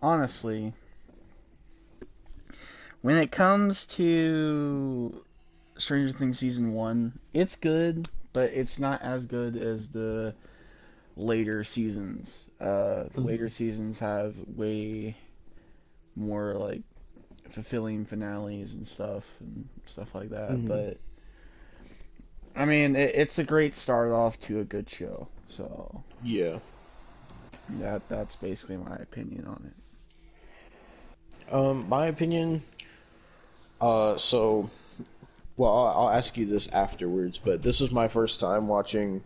honestly, when it comes to Stranger Things season 1, it's good, but it's not as good as the later seasons. The later seasons have way more like fulfilling finales and stuff like that. But I mean, it's a great start off to a good show. So yeah, that's basically my opinion on it. My opinion. So, well, I'll ask you this afterwards, but this was my first time watching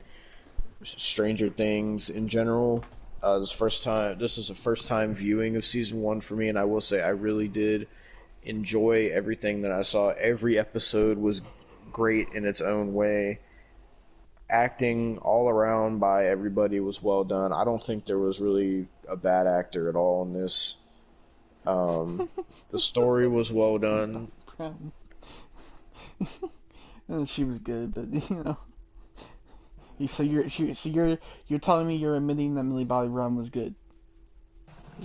Stranger Things in general. This is the first time viewing of season 1 for me, and I will say I really did enjoy everything that I saw. Every episode was great in its own way. acting all around by everybody was well done. I don't think there was really a bad actor at all in this. The story was well Millie done. Bobby Brown. And she was good, but so you're telling me you're admitting that Millie Bobby Brown was good?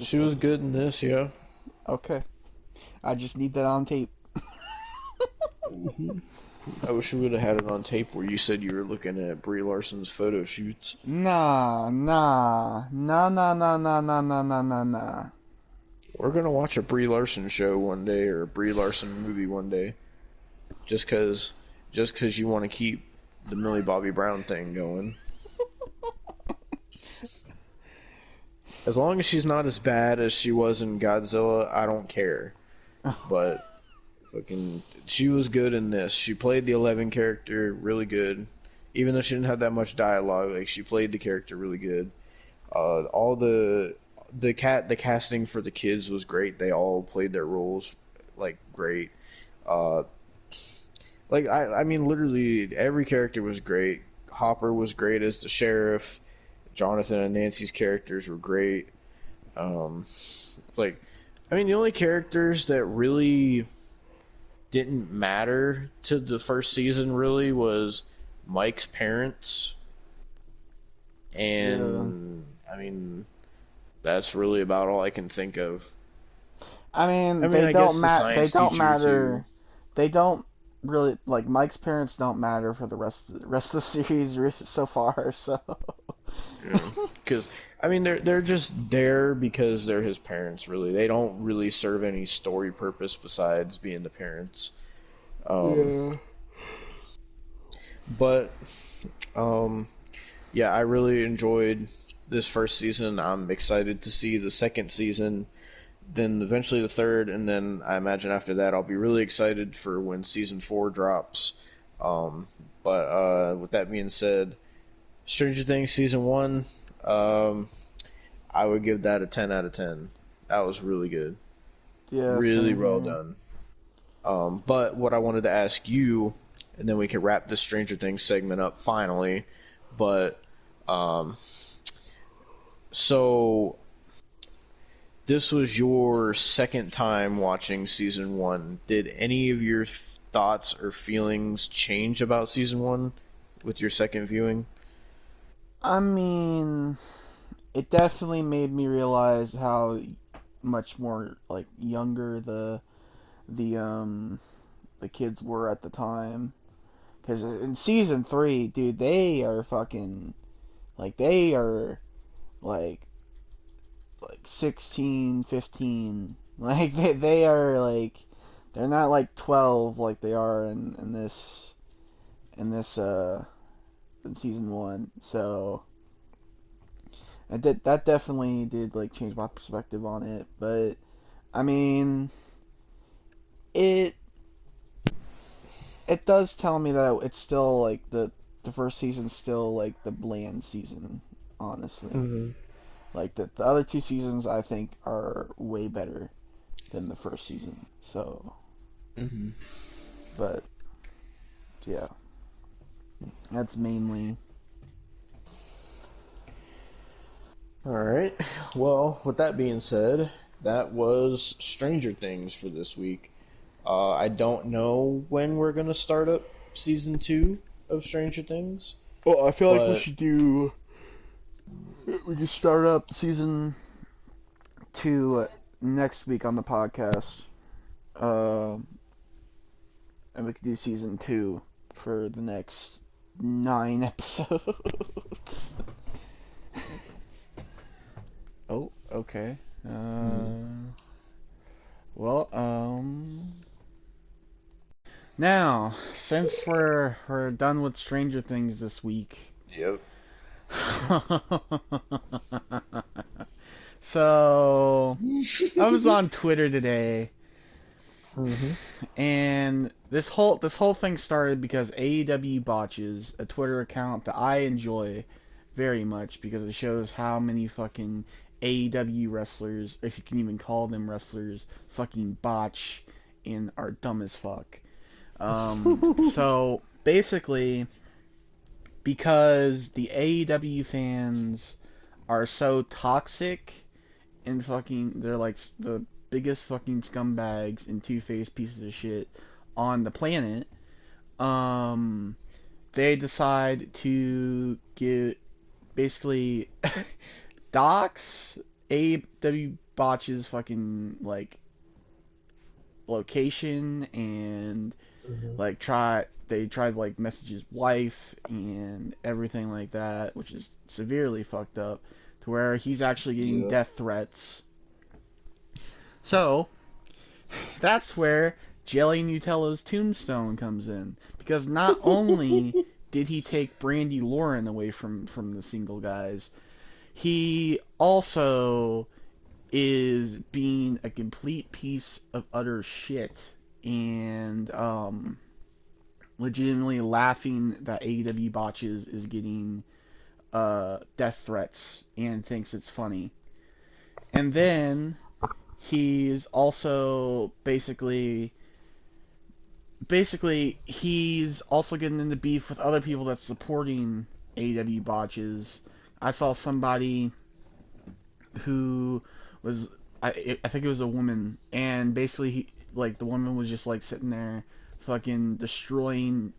She was good in this, yeah. Okay. I just need that on tape. I wish we would have had it on tape where you said you were looking at Brie Larson's photo shoots. Nah. We're gonna watch a Brie Larson show one day or a Brie Larson movie one day, just cause you want to keep the Millie Bobby Brown thing going. As long as she's not as bad as she was in Godzilla, I don't care. But fucking, she was good in this. She played the 11 character really good, even though she didn't have that much dialogue. Like she played the character really good. All the casting for the kids was great. They all played their roles like great. Uh, I mean, literally every character was great. Hopper was great as the sheriff. Jonathan and Nancy's characters were great. Um, like, I mean, the only characters that really didn't matter to the first season really was Mike's parents, Yeah. and I mean, that's really about all I can think of. I I mean, mean, I guess the they science don't teacher too. matter. They don't really like Mike's parents don't matter for the rest of the series so far. So Because I mean, they're just there because they're his parents. Really, they don't really serve any story purpose besides being the parents. Um, yeah. but um, yeah, I really enjoyed this first season. I'm excited to see the second season, then eventually the third, and then I imagine after that I'll be really excited for when season 4 drops. But with that being said, Stranger Things season 1, um, I would give that a 10 out of 10. That was really good. Yeah, Really same well here. done. But what I wanted to ask you, and then we can wrap this Stranger Things segment up finally. But um, so this was your second time watching season 1. Did any of your thoughts or feelings change about season 1 with your second viewing? I mean, it definitely made me realize how much more like younger the the kids were at the time. Because in season 3, dude, they are fucking they are like 16, 15. Like they are they're not like 12 like they are in this in season 1. So that definitely did like change my perspective on it. But I mean, it it does tell me that it's still like the first season's still like the bland season, honestly. Mm-hmm. Like the other two seasons I think are way better than the first season. So, Mm-hmm. but yeah, that's mainly. All right. Well, with that being said, that was Stranger Things for this week. I don't know when we're gonna start up season 2 of Stranger Things, Well, I feel like we but should do. We could start up season 2 next week on the podcast. Um, and we could do season 2 for the next 9 episodes. Oh, okay. hmm, Well, now since we're done with Stranger Things this week, yep. so I was on Twitter today, Mm-hmm. and this whole thing started because AEW botches a Twitter account that I enjoy very much because it shows how many fucking AEW wrestlers, if you can even call them wrestlers, fucking botch and are dumb as fuck. So basically, because the AEW fans are so toxic and fucking, they're like the biggest fucking scumbags and two-faced pieces of shit on the planet. Um, they decide to get basically dox AEW botches fucking like location and Mhm. like they tried to like message his wife and everything like that, which is severely fucked up to where he's actually getting Yep. death threats. So that's where Jelly Nutella's tombstone comes in, because not only did he take Brandy Lauren away from the single guys, he also is being a complete piece of utter shit and legitimately laughing that AEW botches is getting death threats and thinks it's funny. And then he's also basically he's also getting into beef with other people that's supporting AEW botches. I saw somebody who was I think it was a woman, and basically like the woman was just like sitting there fucking destroying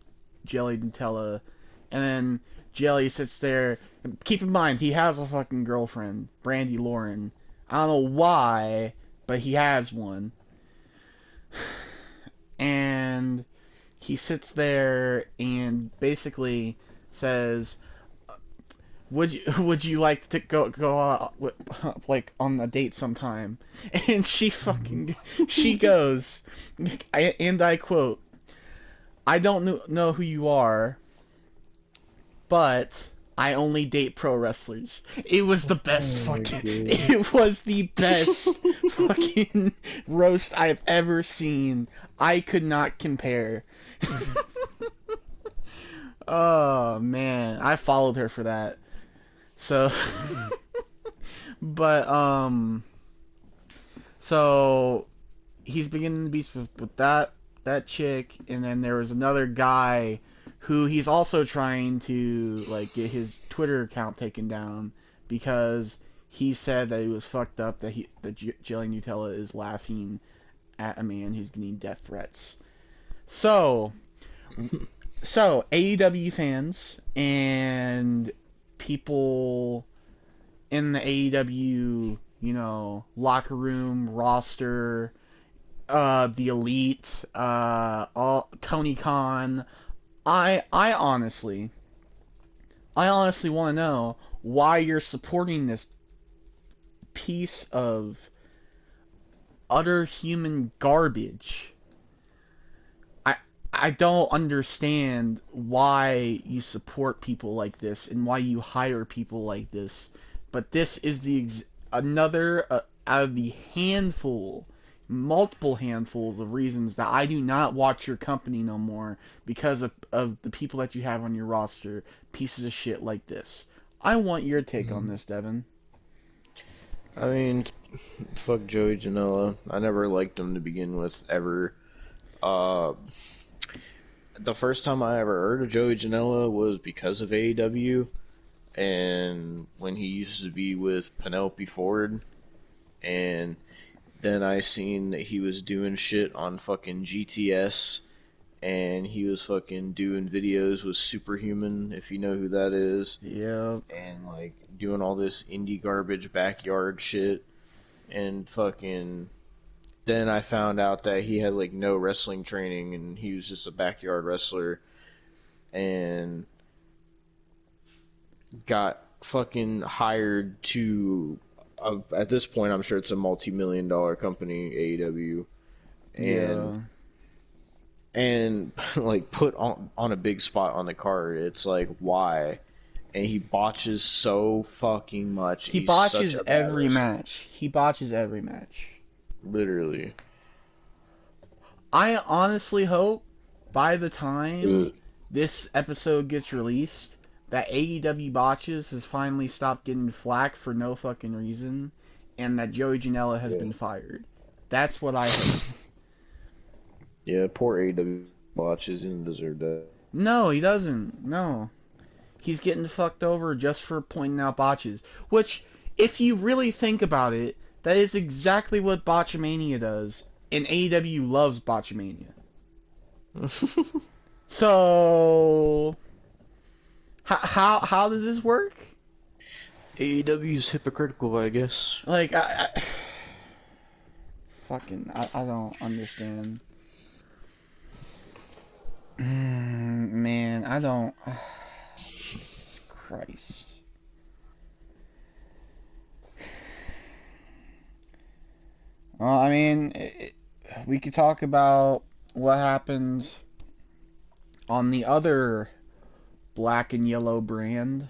Jelly Nutella, and then Jelly sits there. Keep in mind he has a fucking girlfriend, Brandy Lauren. I don't know why, but he has one. And he sits there and basically says, would you like to go out like on a date sometime?" And she goes, and I quote, "I don't know who you are, but I only date pro wrestlers." It was the best Oh my fucking. god. It was the best fucking roast I've ever seen. I could not compare. Oh man, I followed her for that. So, but so he's beginning to be with that chick, and then there was another guy who he's also trying to like get his Twitter account taken down because he said that it was fucked up that Jelly Nutella is laughing at a man who's getting death threats. So AEW fans and people in the AEW, locker room, roster, the elite, all Tony Khan. I honestly want to know why you're supporting this piece of utter human garbage. I I don't understand why you support people like this and why you hire people like this. But this is another out of the multiple handfuls of reasons that I do not watch your company no more because of the people that you have on your roster, pieces of shit like this. I want your take on Mhm. this, Devin. I mean, fuck Joey Janela. I never liked him to begin with, ever. Uh, the first time I ever heard of Joey Janela was because of AEW, and when he used to be with Penelope Ford, and then I seen that he was doing shit on fucking GTS, and he was fucking doing videos with Superhuman, if you know who that is, Yeah. and like doing all this indie garbage backyard shit, and fucking then I found out that he had like no wrestling training and he was just a backyard wrestler and got fucking hired to at this point I'm sure it's a multi-million-dollar company, AEW, and Yeah. like put on a big spot on the card. It's like, why? And he botches so fucking much. He He's such botches a bad every wrestler. match. He botches every match. Literally. I honestly hope by the time this episode gets released that AEW Botches has finally stopped getting flack for no fucking reason and that Joey Janela has Yeah. been fired. That's what I hope. Yeah, poor AEW botches. He didn't deserve that. No, he doesn't. No. he's getting fucked over just for pointing out botches. Which, if you really think about it, that is exactly what Botchamania does, and AEW loves Botchamania. So, how does this work? AEW's hypocritical, I guess. Like, I don't understand. Man, I don't. Jesus Christ. Well, I mean, we could talk about what happened on the other black and yellow brand.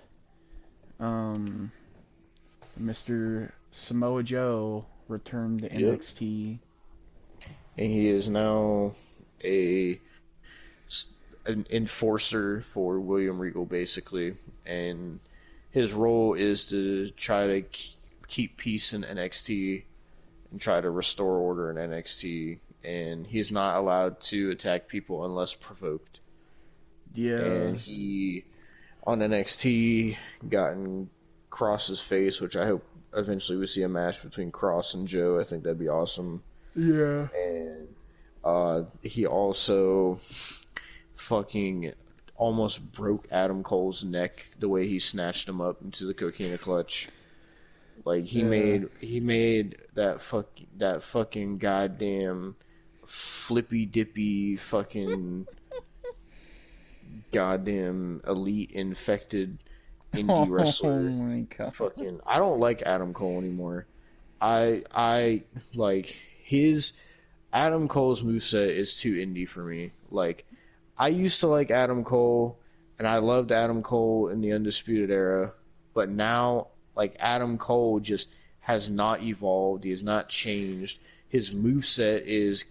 Mr. Samoa Joe returned to Yep. NXT. And he is now an enforcer for William Regal, basically. And his role is to try to keep peace in NXT and try to restore order in NXT. And he's not allowed to attack people unless provoked. Yeah. And he, on NXT, gotten Cross's face, which I hope eventually we see a match between Cross and Joe. I think that'd be awesome. Yeah. And he also fucking almost broke Adam Cole's neck the way he snatched him up into the Coquina Clutch. Like he made that fucking goddamn flippy dippy fucking goddamn elite infected indie wrestler. Oh my god. Fucking I don't like Adam Cole anymore. I like his Adam Cole's moveset is too indie for me. Like I used to like Adam Cole and I loved Adam Cole in the Undisputed Era, but now like Adam Cole just has not evolved, he has not changed. His moveset is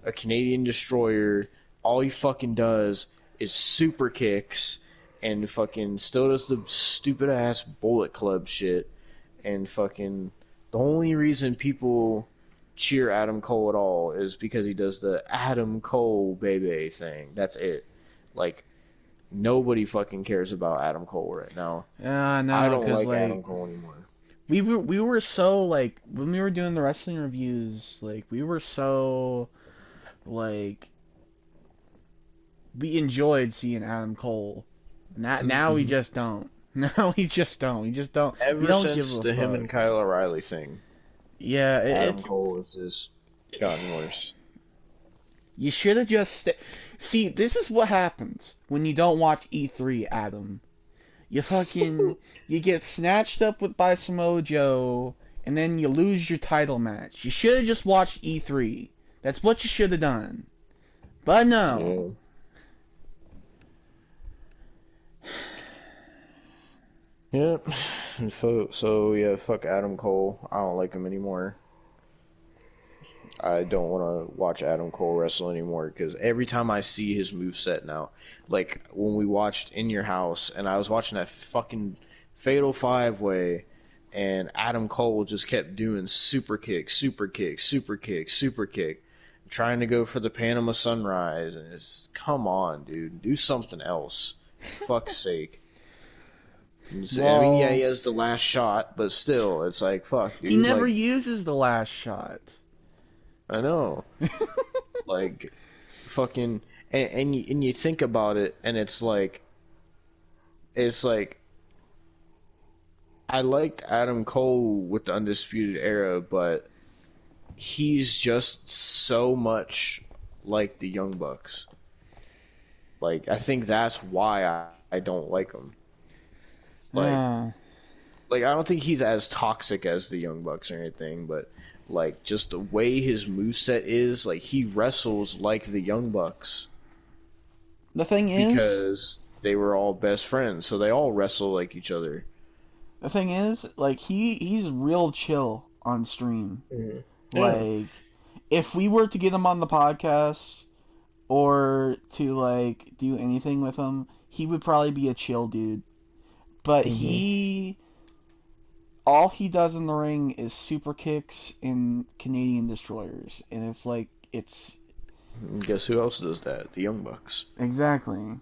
a Canadian destroyer. All he fucking does is super kicks and fucking still does the stupid ass Bullet Club shit. And fucking the only reason people cheer Adam Cole at all is because he does the Adam Cole baby thing. That's it. Like nobody fucking cares about Adam Cole right now. Yeah, no, I don't because like Adam Cole anymore. we were so like when we were doing the wrestling reviews, like we were so like we enjoyed seeing Adam Cole. Now we just don't. Now we just don't. We just don't. Ever we don't since give a the fuck. him and Kyle O'Reilly thing, Yeah, Adam Cole has just gotten worse. You should have just see. This is what happens when you don't watch E3, Adam. You fucking you get snatched up with by Samoa Joe, and then you lose your title match. You should have just watched E3. That's what you should have done. But no. Yeah. Yep. So yeah, fuck Adam Cole. I don't like him anymore. I don't want to watch Adam Cole wrestle anymore because every time I see his moveset now, like when we watched In Your House and I was watching that fucking Fatal 5-Way and Adam Cole just kept doing super kick, super kick, super kick, super kick, trying to go for the Panama Sunrise, and it's come on, dude, do something else. Fuck's sake. I mean, yeah, he has the last shot, but still, it's like, fuck, dude. He never like, uses the last shot. I know. Like, fucking, and you think about it, and it's like, I liked Adam Cole with the Undisputed Era, but he's just so much like the Young Bucks. Like, I think that's why I don't like him. Like, I don't think he's as toxic as the Young Bucks or anything, but like just the way his moveset is, like he wrestles like the Young Bucks. The thing is, because they were all best friends, so they all wrestle like each other. The thing is, like he's real chill on stream. Mm-hmm. Like if we were to get him on the podcast or to like do anything with him, he would probably be a chill dude. But all he does in the ring is super kicks and Canadian destroyers, and it's like it's. Guess who else does that? The Young Bucks. Exactly.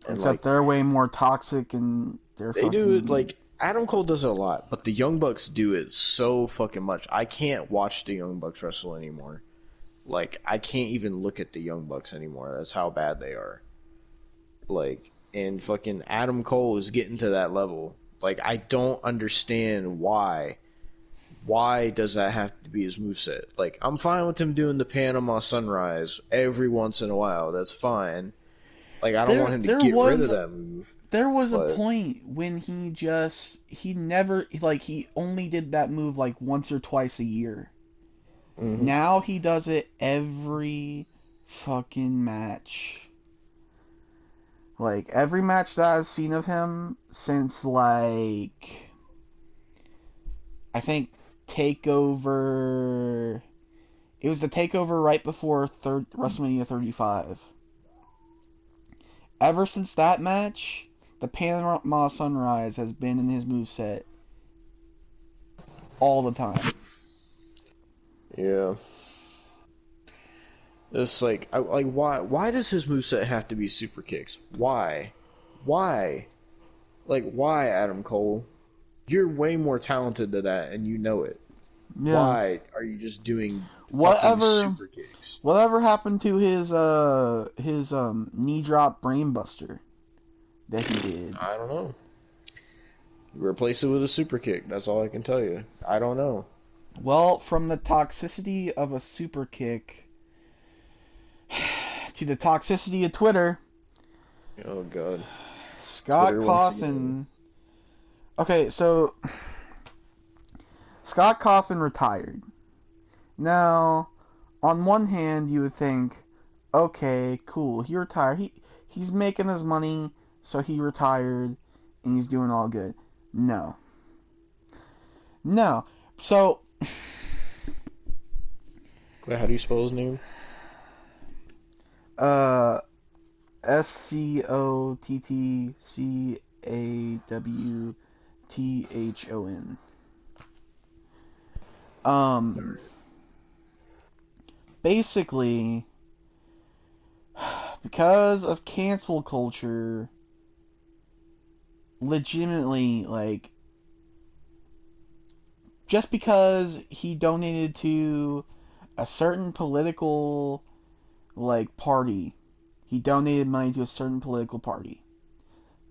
And Except they're way more toxic and they're they do it fucking. Adam Cole does it a lot, but the Young Bucks do it so fucking much. I can't watch the Young Bucks wrestle anymore. Like, I can't even look at the Young Bucks anymore. That's how bad they are. Like, and fucking Adam Cole is getting to that level. Like, I don't understand why. Why does that have to be his moveset? Like, I'm fine with him doing the Panama Sunrise every once in a while. That's fine. Like, I don't There, want him to there get rid of was that move. there was a But point when he never, like, he only did that move like once or twice a year. mhm. Now he does it every fucking match. Like, every match that I've seen of him since, like, I think Takeover. It was the Takeover right before WrestleMania 35. Ever since that match, the Panama Sunrise has been in his moveset all the time. Yeah. It's like, why does his moveset have to be super kicks? Why? Why? Like, why, Adam Cole? You're way more talented than that, and you know it. Yeah. Why are you just doing fucking Whatever super kicks? whatever happened to his knee drop brainbuster that he did? I don't know. Replace it with a super kick. That's all I can tell you. I don't know. Well, from the toxicity of a super kick to the toxicity of Twitter, Oh god. Scott Twitter once again. Coffin. Okay, so Scott Coffin retired. Now, on one hand, you would think, okay, cool, he retired. He's making his money, so he retired, and he's doing all good. No. No. So, Wait, how do you spell his name? SCOTTCAWTHON. Um, basically, because of cancel culture, legitimately, like, just because he donated to a certain political, like, party, he donated money to a certain political party.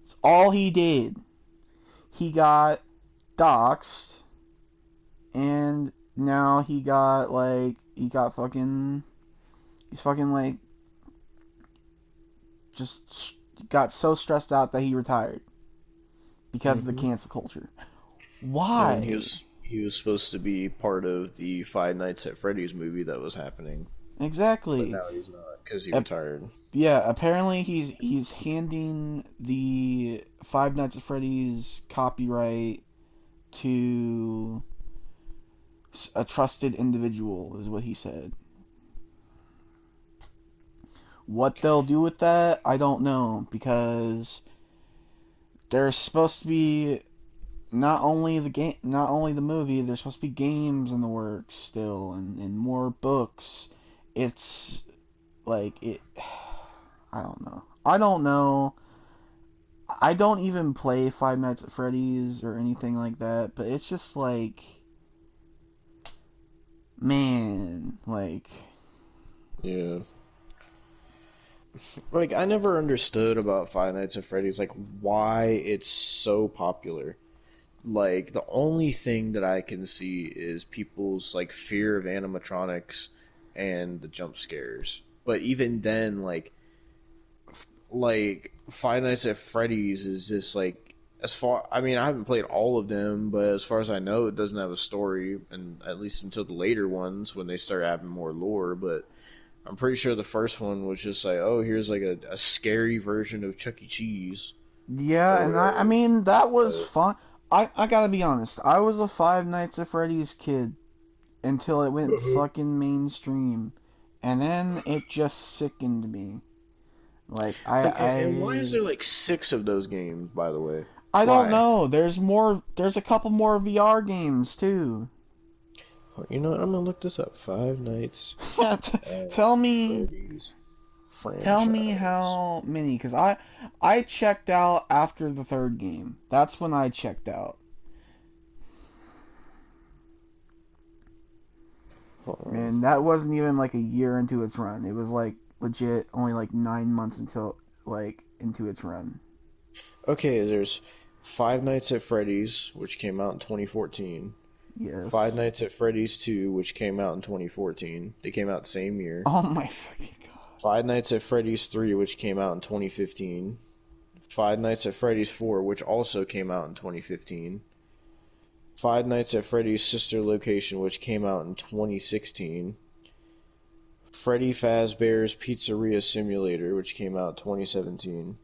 That's all he did. He got doxxed, and now he got, like, he's fucking, like, just got so stressed out that he retired because of the cancel culture. And Why? he was supposed to be part of the Five Nights at Freddy's movie that was happening, but Exactly. now he's not because he retired. Yeah, apparently he's handing the Five Nights at Freddy's copyright to a trusted individual, is what he said. What they'll do with that, I don't know, because there's supposed to be not only the movie, there's supposed to be games in the works still, and more books. It's like it. I don't know. I don't know. I don't even play Five Nights at Freddy's or anything like that, but it's just like, man, like, Yeah. Like, I never understood about Five Nights at Freddy's, like, why it's so popular. Like, the only thing that I can see is people's, like, fear of animatronics and the jump scares. But even then, like Five Nights at Freddy's is just like, as far, I mean, I haven't played all of them, but as far as I know, it doesn't have a story, and at least until the later ones when they start having more lore. But I'm pretty sure the first one was just like, oh, here's like a scary version of Chuck E. Cheese yeah, or and I whatever. mean that was But fun. I gotta be honest. I was a Five Nights at Freddy's kid until it went fucking mainstream, and then it just sickened me. Like like, and why is there like six of those games, by the way? I don't Why? know. There's more. There's a couple more VR games too. You know what? I'm gonna look this up. Five Nights at Tell me. Freddy's Tell me franchise. how many, because I checked out after the third game. That's when I checked out. Hold on. And that wasn't even like a year into its run. It was like legit only like 9 months until like into its run. Okay, there's Five Nights at Freddy's, which came out in 2014. Five Yes. Nights at Freddy's 2, which came out in 2014. They came out the same year. Oh my fucking god. Five Nights at Freddy's 3, which came out in 2015. Five Nights at Freddy's 4, which also came out in 2015. Five Nights at Freddy's Sister Location, which came out in 2016. Freddy Fazbear's Pizzeria Simulator, which came out 2017.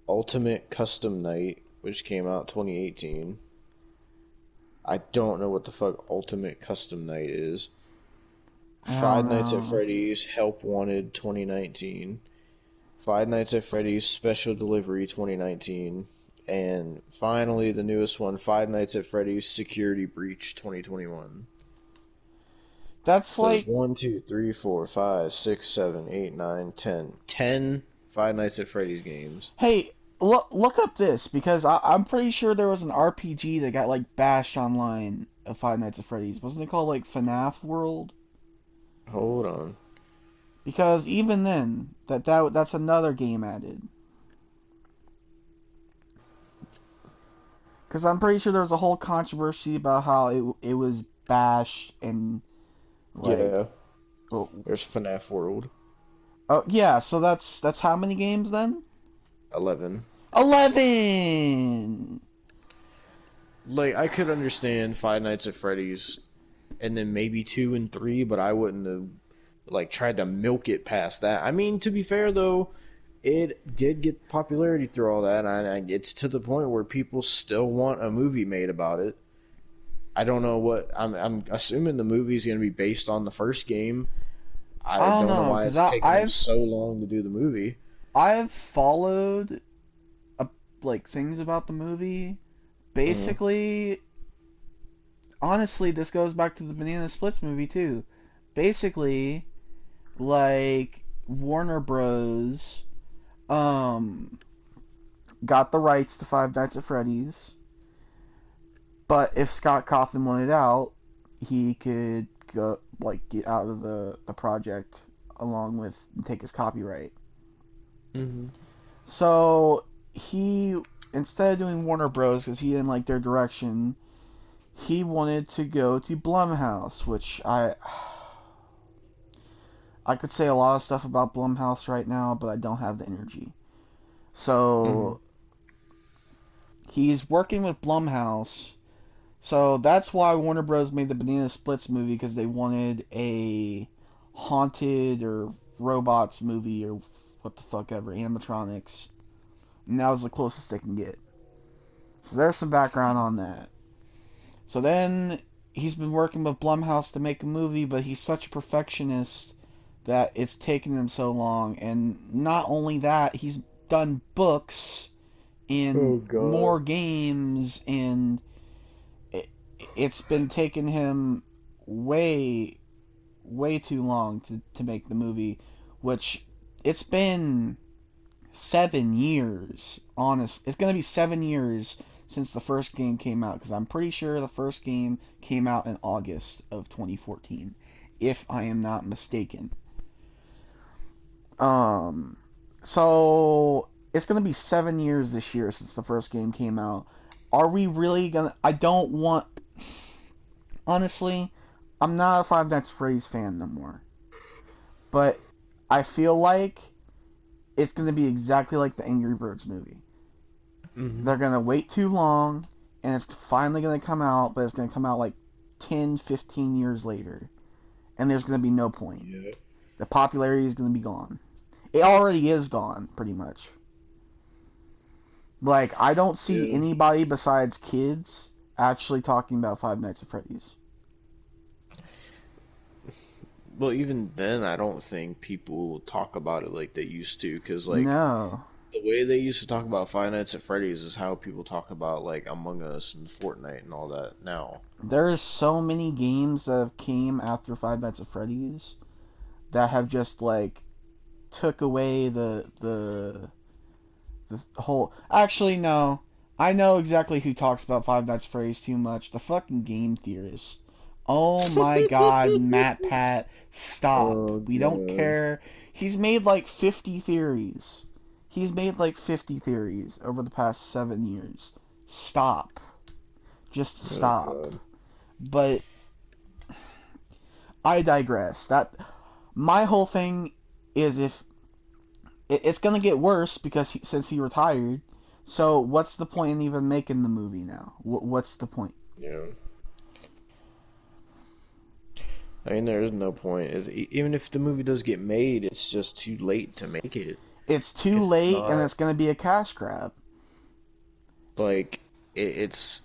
Ultimate Custom Night, which came out 2018. I don't know what the fuck Ultimate Custom Night is. I Five don't Nights at know. Freddy's Help Wanted 2019. Five Nights at Freddy's Special Delivery 2019. And finally, the newest one, Five Nights at Freddy's Security Breach 2021. That's So there's like, one, two, three, four, five, six, seven, eight, nine, 10. 10 Five Nights at Freddy's games. hey, look up this because I'm pretty sure there was an RPG that got like bashed online of Five Nights at Freddy's. Wasn't it called like FNAF World? Hold on. Because even then, that's another game added. Because I'm pretty sure there was a whole controversy about how it was bashed and like, Yeah, oh, there's FNAF World. oh yeah. So that's how many games then? 11. 11. Like, I could understand Five Nights at Freddy's and then maybe 2 and 3, but I wouldn't have, like, tried to milk it past that. I mean, to be fair, though, it did get popularity through all that, and it's to the point where people still want a movie made about it. I don't know what I'm assuming the movie's going to be based on the first game. I I don't don't know know why because it's taken them I've so long to do the movie. I've followed like things about the movie. Hmm. Basically, honestly, this goes back to the Banana Splits movie too. Basically, like Warner Bros. um got the rights to Five Nights at Freddy's, but if Scott Cawthon wanted out, he could go like get out of the project along with take his copyright. Hmm. So he instead of doing Warner Bros. Because he didn't like their direction, he wanted to go to Blumhouse, which I could say a lot of stuff about Blumhouse right now, but I don't have the energy. Hmm. So he's working with Blumhouse. So that's why Warner Bros. Made the Banana Splits movie because they wanted a haunted or robots movie or what the fuck ever, animatronics. And that was the closest they can get. So there's some background on that. So then he's been working with Blumhouse to make a movie, but he's such a perfectionist that it's taken him so long. And not only that, he's done books and Oh God. more games, and it, it's been taking him way, way too long to make the movie, which it's been 7 years. Honest, it's gonna be 7 years since the first game came out because I'm pretty sure the first game came out in August of 2014, if I am not mistaken. Um, so it's gonna be 7 years this year since the first game came out. Are we really gonna? I don't want. Honestly, I'm not a Five Nights at Freddy's fan no more. But I feel like it's gonna be exactly like the Angry Birds movie. Hmm. They're gonna wait too long, and it's finally gonna come out, but it's gonna come out like 10, 15 years later, and there's gonna be no point. Yeah. The popularity is gonna be gone. It already is gone, pretty much. Like, I don't see Yeah. anybody besides kids actually talking about Five Nights at Freddy's. Well, even then, I don't think people talk about it like they used to, because, like, No. the way they used to talk about Five Nights at Freddy's is how people talk about, like, Among Us and Fortnite and all that now. There's so many games that have came after Five Nights at Freddy's that have just, like, took away the whole. Actually, no. I know exactly who talks about Five Nights at Freddy's too much. The fucking game theorist. Oh my god, Matt Pat, stop. Oh We don't god. care. He's made like 50 theories. He's made like 50 theories over the past 7 years. Stop. Just Oh stop. god. But I digress. That my whole thing is if it's gonna get worse because since he retired. So what's the point in even making the movie now? What's the point? Yeah. I mean, there is no point. Even if the movie does get made, it's just too late to make it. It's too It's late, and not it's gonna be a cash grab. like it's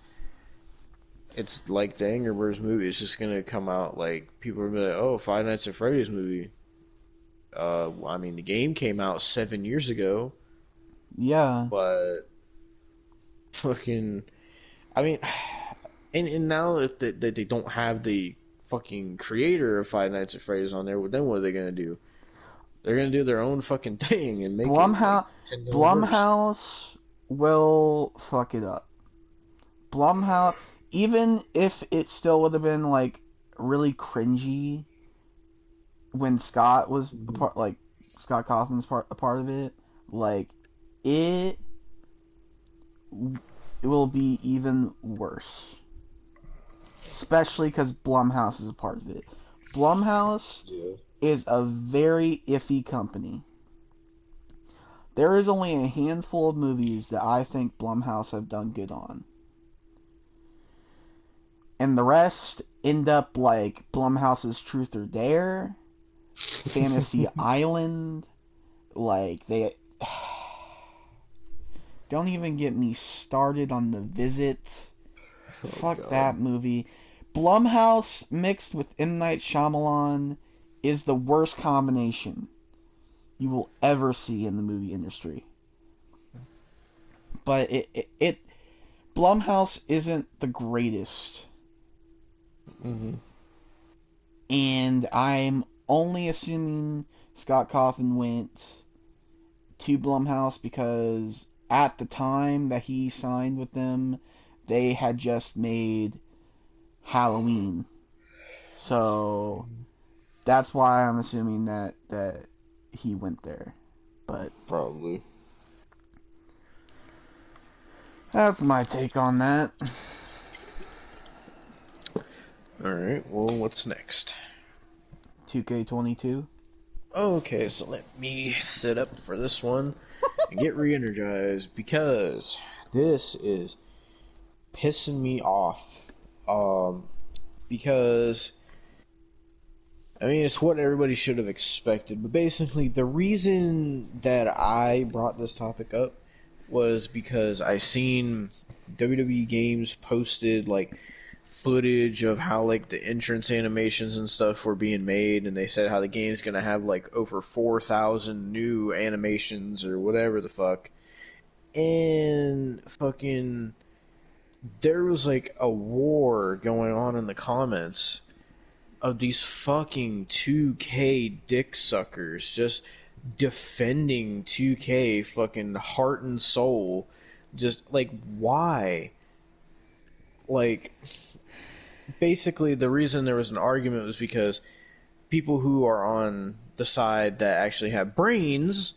like the Angry Birds movie. It's just gonna come out like people are gonna be like, "Oh, Five Nights at Freddy's movie." I mean, the game came out 7 years ago, Yeah. but fucking, I mean, and now if they don't have the fucking creator of Five Nights at Freddy's on there, well, then what are they gonna do? They're gonna do their own fucking thing and make it like Blumhouse 10 times worse. Blumhouse will fuck it up. Blumhouse, even if it still would have been like really cringy when Scott was a part, like Scott Cawthon's a part of it, like it, it will be even worse. Especially because Blumhouse is a part of it. Blumhouse Yeah. is a very iffy company. There is only a handful of movies that I think Blumhouse have done good on. And the rest end up like Blumhouse's Truth or Dare, Fantasy Island, like they don't even get me started on The Visit. Oh Fuck god. that movie. Blumhouse mixed with M. Night Shyamalan is the worst combination you will ever see in the movie industry. But it Blumhouse isn't the greatest. Mhm. And I'm only assuming Scott Cawthon went to Blumhouse because at the time that he signed with them, they had just made Halloween. So that's why I'm assuming that he went there. But Probably. that's my take on that. Alright, well, what's next? 2K22. Okay, so let me sit up for this one and get re energized because this is pissing me off. Because, I mean, it's what everybody should have expected, but basically, the reason that I brought this topic up was because I seen WWE Games posted, like, footage of how like the entrance animations and stuff were being made, and they said how the game's gonna have like over 4,000 new animations or whatever the fuck. And fucking there was like a war going on in the comments of these fucking 2K dick suckers just defending 2K fucking heart and soul. Just like, why? Like, basically the reason there was an argument was because people who are on the side that actually have brains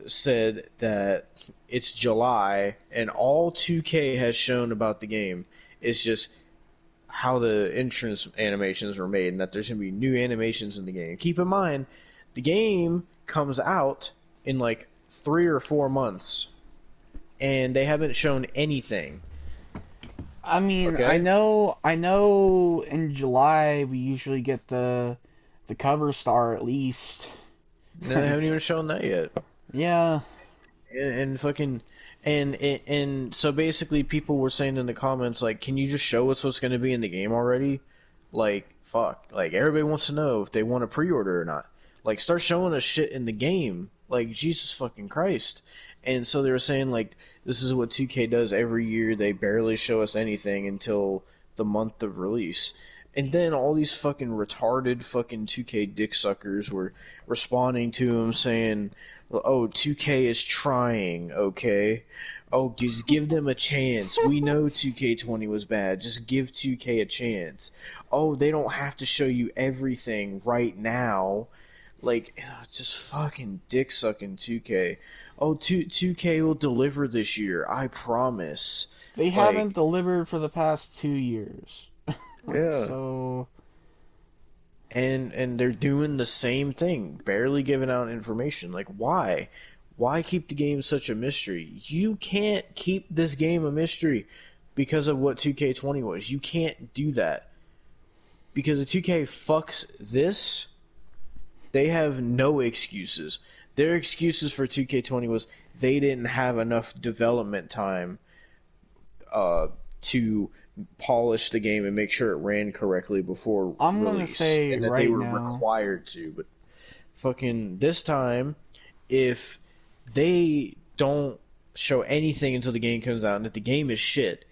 said that it's July and all 2K has shown about the game is just how the entrance animations were made and that there's going to be new animations in the game. Keep in mind, the game comes out in like 3 or 4 months and they haven't shown anything. I mean, Okay? I know in July we usually get the cover star at least. No, they haven't even shown that yet. Yeah. And fucking and so basically people were saying in the comments like, can you just show us what's going to be in the game already? Like, fuck, like everybody wants to know if they want to pre-order or not. Like, start showing us shit in the game. Like, Jesus fucking Christ. And so they were saying like, this is what 2K does every year. They barely show us anything until the month of release. And then all these fucking retarded fucking 2K dick suckers were responding to him saying, "Oh, 2K is trying, okay? Oh, just give them a chance. We know 2K20 was bad. Just give 2K a chance. Oh, they don't have to show you everything right now." Like, just fucking dick sucking 2K. Oh, 2K will deliver this year, I promise. They haven't Like, delivered for the past 2 years. yeah. So And they're doing the same thing, barely giving out information. Like, why? Why keep the game such a mystery? You can't keep this game a mystery because of what 2K20 was. You can't do that. Because if 2K fucks this, they have no excuses. Their excuses for 2K20 was they didn't have enough development time to polish the game and make sure it ran correctly before I'm gonna release, say and that they right were now, required to. But fucking this time, if they don't show anything until the game comes out and that the game is shit,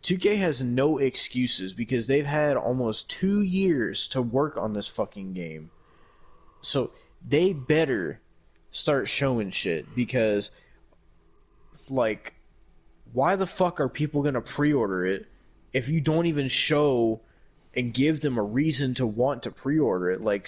2K has no excuses because they've had almost 2 years to work on this fucking game. So they better start showing shit because, like, why the fuck are people gonna pre-order it if you don't even show and give them a reason to want to pre-order it? Like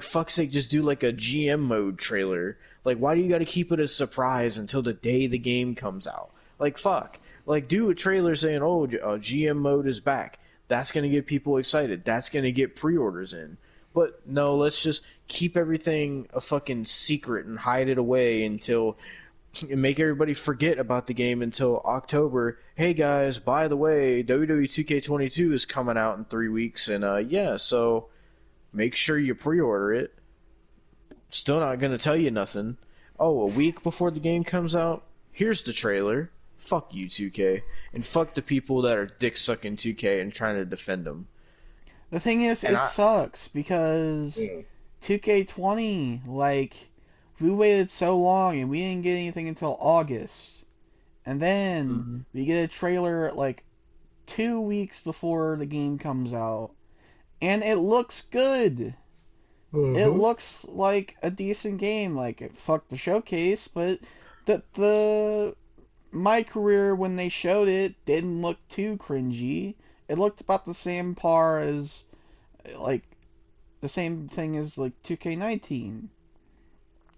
fuck's sake, just do like a GM mode trailer. Like, why do you got to keep it a surprise until the day the game comes out? Like, fuck. Like, do a trailer saying, "Oh, GM mode is back." That's gonna get people excited. That's gonna get pre-orders in. But no, let's just keep everything a fucking secret and hide it away until and make everybody forget about the game until October. Hey guys, by the way, WWE 2K22 is coming out in 3 weeks, and yeah, so make sure you pre-order it. Still not gonna tell you nothing. Oh, a week before the game comes out, here's the trailer. Fuck you, 2K, and fuck the people that are dick sucking 2K and trying to defend them. the thing is, And it I, sucks because yeah. 2K20, like, we waited so long and we didn't get anything until August. And then Mhm. we get a trailer like 2 weeks before the game comes out. And it looks good. It Uh-huh. looks like a decent game. Like, fuck the showcase, but the my career when they showed it didn't look too cringy. It looked about the same par as, like, the same thing as, like, 2K19.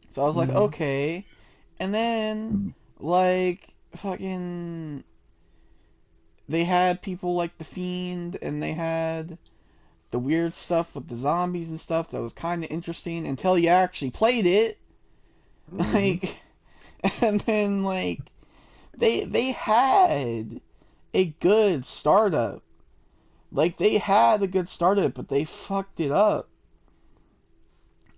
So I was like, Mhm. okay. And then, like, fucking, they had people like The Fiend, and they had the weird stuff with the zombies and stuff that was kind of interesting until you actually played it. Mhm. Like, and then, like, they had a good startup. Like, they had a good startup, but they fucked it up.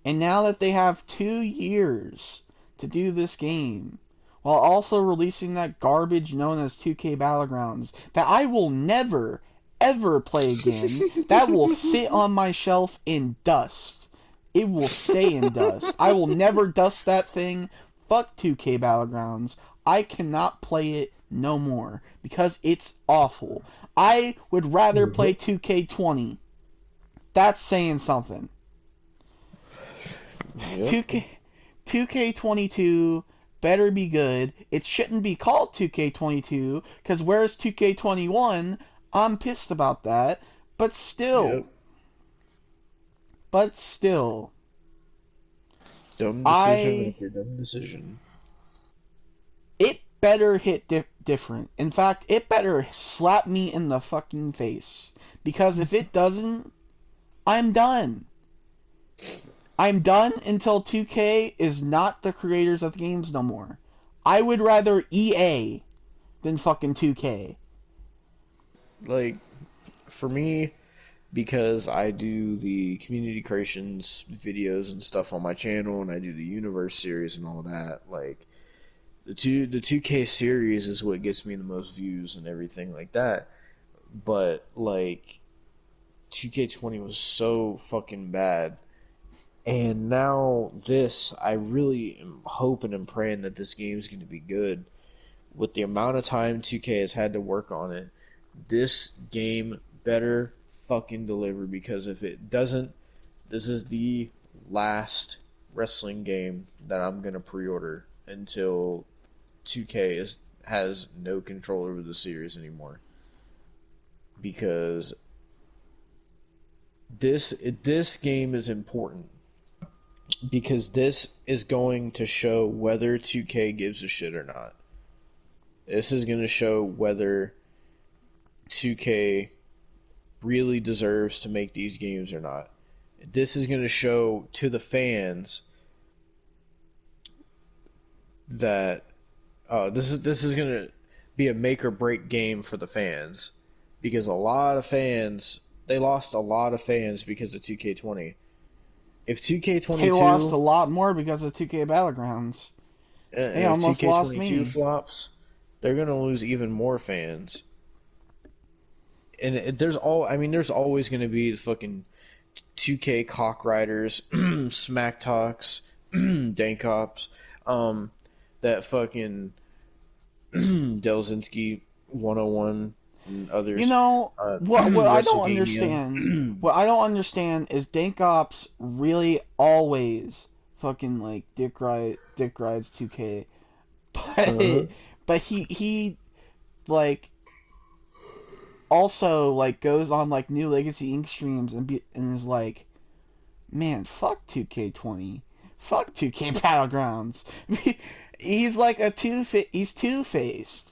And now that they have 2 years to do this game, while also releasing that garbage known as 2K Battlegrounds, that I will never, ever play again, that will sit on my shelf in dust. It will stay in dust. I will never dust that thing. Fuck 2K Battlegrounds. I cannot play it no more because it's awful. I would rather play 2K20. That's saying something. Yep. 2K 2K22 better be good. It shouldn't be called 2K22 because where's 2K21? I'm pissed about that. But Yep. still, but still, Dumb decision I after dumb decision. it better hit different. In fact, it better slap me in the fucking face because if it doesn't, I'm done. I'm done until 2K is not the creators of the games no more. I would rather EA than fucking 2K. Like, for me, because I do the community creations videos and stuff on my channel, and I do the universe series and all that. Like, the 2K series is what gets me the most views and everything like that. But like, 2K20 was so fucking bad, and now this, I really am hoping and praying that this game is going to be good. With the amount of time 2K has had to work on it, this game better fucking deliver, because if it doesn't, this is the last wrestling game that I'm gonna pre-order until 2K has no control over the series anymore. Because this game is important, because this is going to show whether 2K gives a shit or not. This is going to show whether 2K really deserves to make these games or not. This is going to show to the fans that this is going to be a make or break game for the fans, because a lot of fans, they lost a lot of fans because of 2K20. If 2K22 They lost a lot more because of 2K Battlegrounds. They if almost lost 2K22 me. flops, they're going to lose even more fans. And there's always going to be the fucking 2K cock riders, smack talks, dank ops, that fucking Delzinski 101 and others. You know, what I don't WrestleMania. understand, what I don't understand is Dank Ops really always fucking like dick rides 2K, but but he like also like goes on like New Legacy Inc. streams and is like, man, fuck 2K20, fuck 2K Battlegrounds. He's like he's two-faced.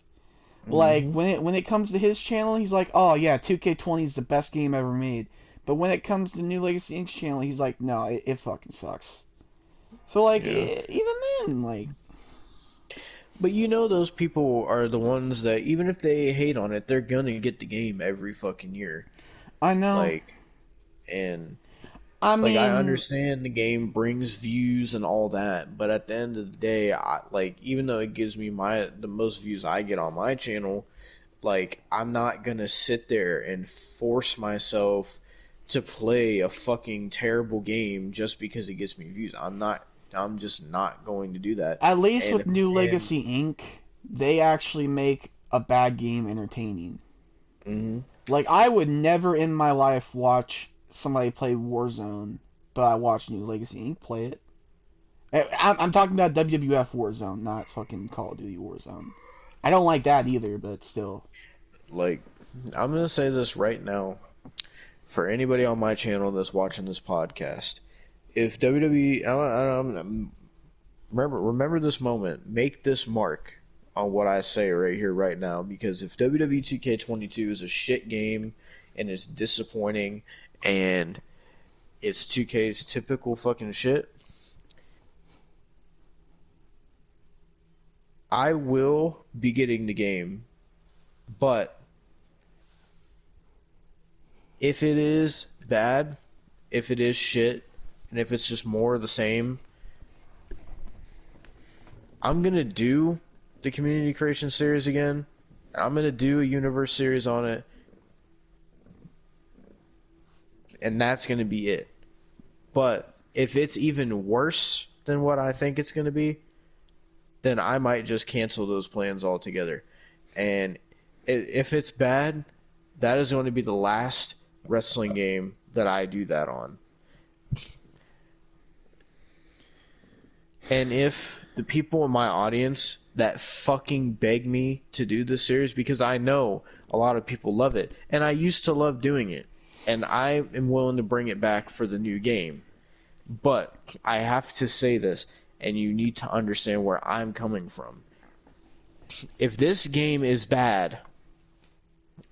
Like when it comes to his channel, he's like, oh yeah, 2K20 is the best game ever made. But when it comes to New Legacy Inc. channel, he's like, no, it fucking sucks. So like, even then, like. But you know, those people are the ones that, even if they hate on it, they're gonna get the game every fucking year. I know. Like, and I mean, I understand the game brings views and all that, but at the end of the day, even though it gives me the most views I get on my channel, like, I'm not gonna sit there and force myself to play a fucking terrible game just because it gets me views. I'm just not going to do that. At least with New Legacy Inc., they actually make a bad game entertaining. Mm-hmm. Like, I would never in my life watch somebody play Warzone, but I watch New Legacy Inc. play it. I'm talking about WWF Warzone, not fucking Call of Duty Warzone. I don't like that either, but still. Like, I'm gonna say this right now, for anybody on my channel that's watching this podcast, if WWE, remember this moment, make this mark on what I say right here, right now, because if WWE 2K22 is a shit game and it's disappointing and it's 2K's typical fucking shit, I will be getting the game, but if it is bad, if it is shit, and if it's just more of the same, I'm going to do the Community Creation Series again. I'm going to do a Universe Series on it. And that's going to be it. But if it's even worse than what I think it's going to be, then I might just cancel those plans altogether. And if it's bad, that is going to be the last wrestling game that I do that on. And if the people in my audience that fucking beg me to do this series, because I know a lot of people love it, and I used to love doing it, and I am willing to bring it back for the new game. But I have to say this, and you need to understand where I'm coming from. If this game is bad,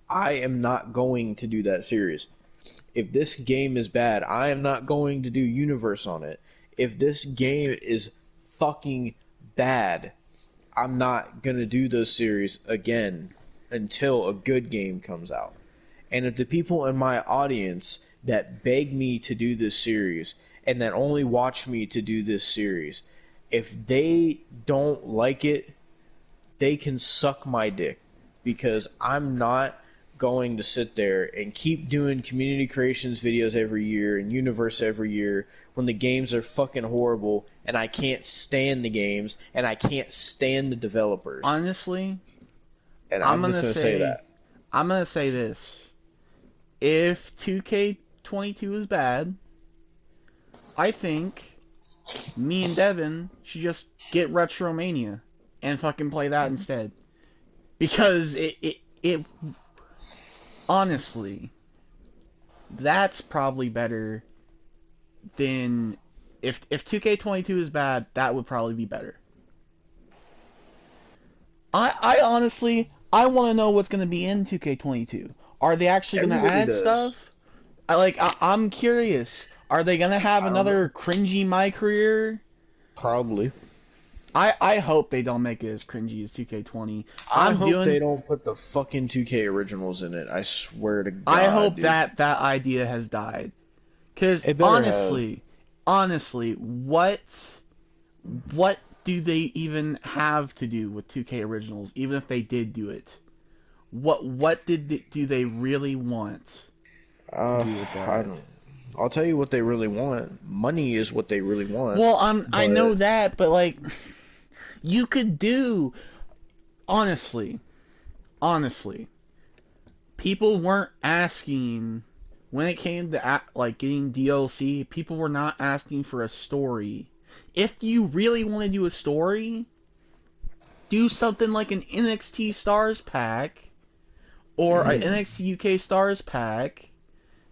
I am not going to do that series. If this game is bad, I am not going to do Universe on it. If this game is fucking bad, I'm not going to do those series again until a good game comes out. And if the people in my audience that beg me to do this series and that only watch me to do this series, if they don't like it, they can suck my dick, because I'm not going to sit there and keep doing community creations videos every year and Universe every year when the games are fucking horrible and I can't stand the games and I can't stand the developers. Honestly, and I'm just going to say that. I'm going to say this. if 2K22 is bad, I think me and Devin should just get Retromania and fucking play that instead. Because it honestly, that's probably better than if 2K22 is bad, that would probably be better. I honestly, I want to know what's going to be in 2K22. Are they actually going to Everybody add does. stuff? I'm curious. Are they going to have I don't know. another cringy My Career? Probably. I hope they don't make it as cringy as 2K20. I hope they don't put the fucking 2K originals in it. I swear to I God, hope dude. that idea has died. Cuz It better have. honestly, what do they even have to do with 2K originals even if they did do it? Do they really want to do with I that? don't. I'll tell you what they really want. Money is what they really want. Well, I know But that, but like you could do honestly, honestly, people weren't asking when it came to like getting DLC. People were not asking for a story. If you really want to do a story, do something like an NXT Stars pack or an NXT UK Stars pack.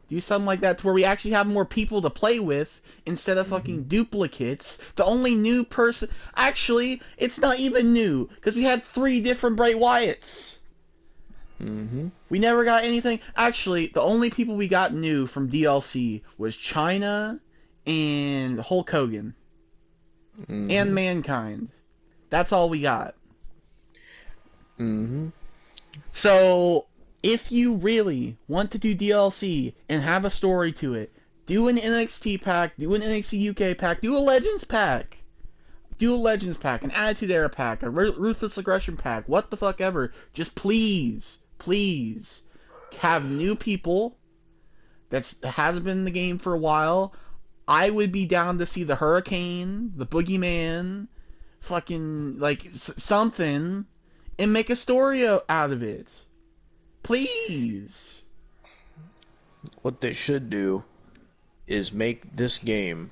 Do something like that to where we actually have more people to play with instead of fucking duplicates. The only new person... Actually, it's not even new, because we had 3 different Bray Wyatts. We never got anything... Actually, the only people we got new from DLC was China and Hulk Hogan. And Mankind. That's all we got. So, if you really want to do DLC and have a story to it, do an NXT pack, do an NXT UK pack, do a Legends pack. Do a Legends pack, an Attitude Era pack, a Ruthless Aggression pack, what the fuck ever. Just please, please, have new people that hasn't been in the game for a while. I would be down to see the Hurricane, the Boogeyman, fucking, like, something, and make a story out of it. Please. what they should do is make this game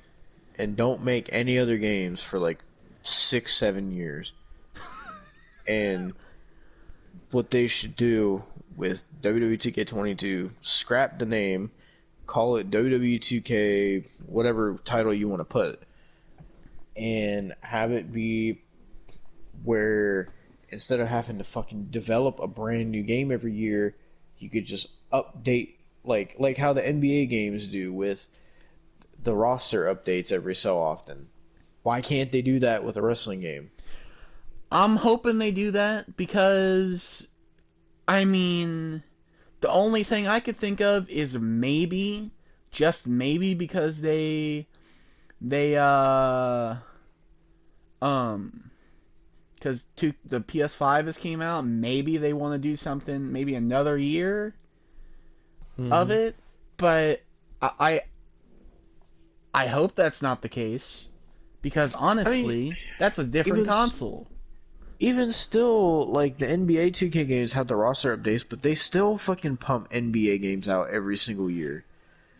and don't make any other games for like 6-7 years. And what they should do with WWE 2K22, scrap the name, call it WWE 2K, whatever title you want to put, and have it be where instead of having to fucking develop a brand new game every year, you could just update like how the NBA games do with the roster updates every so often. Why can't they do that with a wrestling game? I'm hoping they do that because, I mean, the only thing I could think of is maybe, just maybe because because the PS5 has came out, maybe they want to do something, maybe another year of it, but I I hope that's not the case because I mean, honestly, that's a different even console. even still, like the NBA 2K games have the roster updates, but they still fucking pump NBA games out every single year.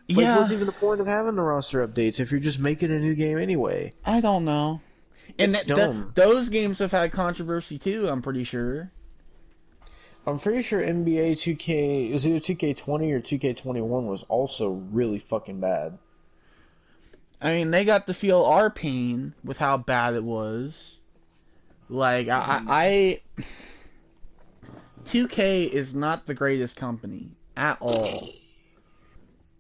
Like, what's Yeah, even the point of having the roster updates if you're just making a new game anyway? I don't know. And It's dumb. those games have had controversy too, I'm pretty sure. I'm pretty sure NBA 2K, it was either 2K20 or 2K21 was also really fucking bad. I mean, they got to feel our pain with how bad it was. Like, 2K is not the greatest company at all.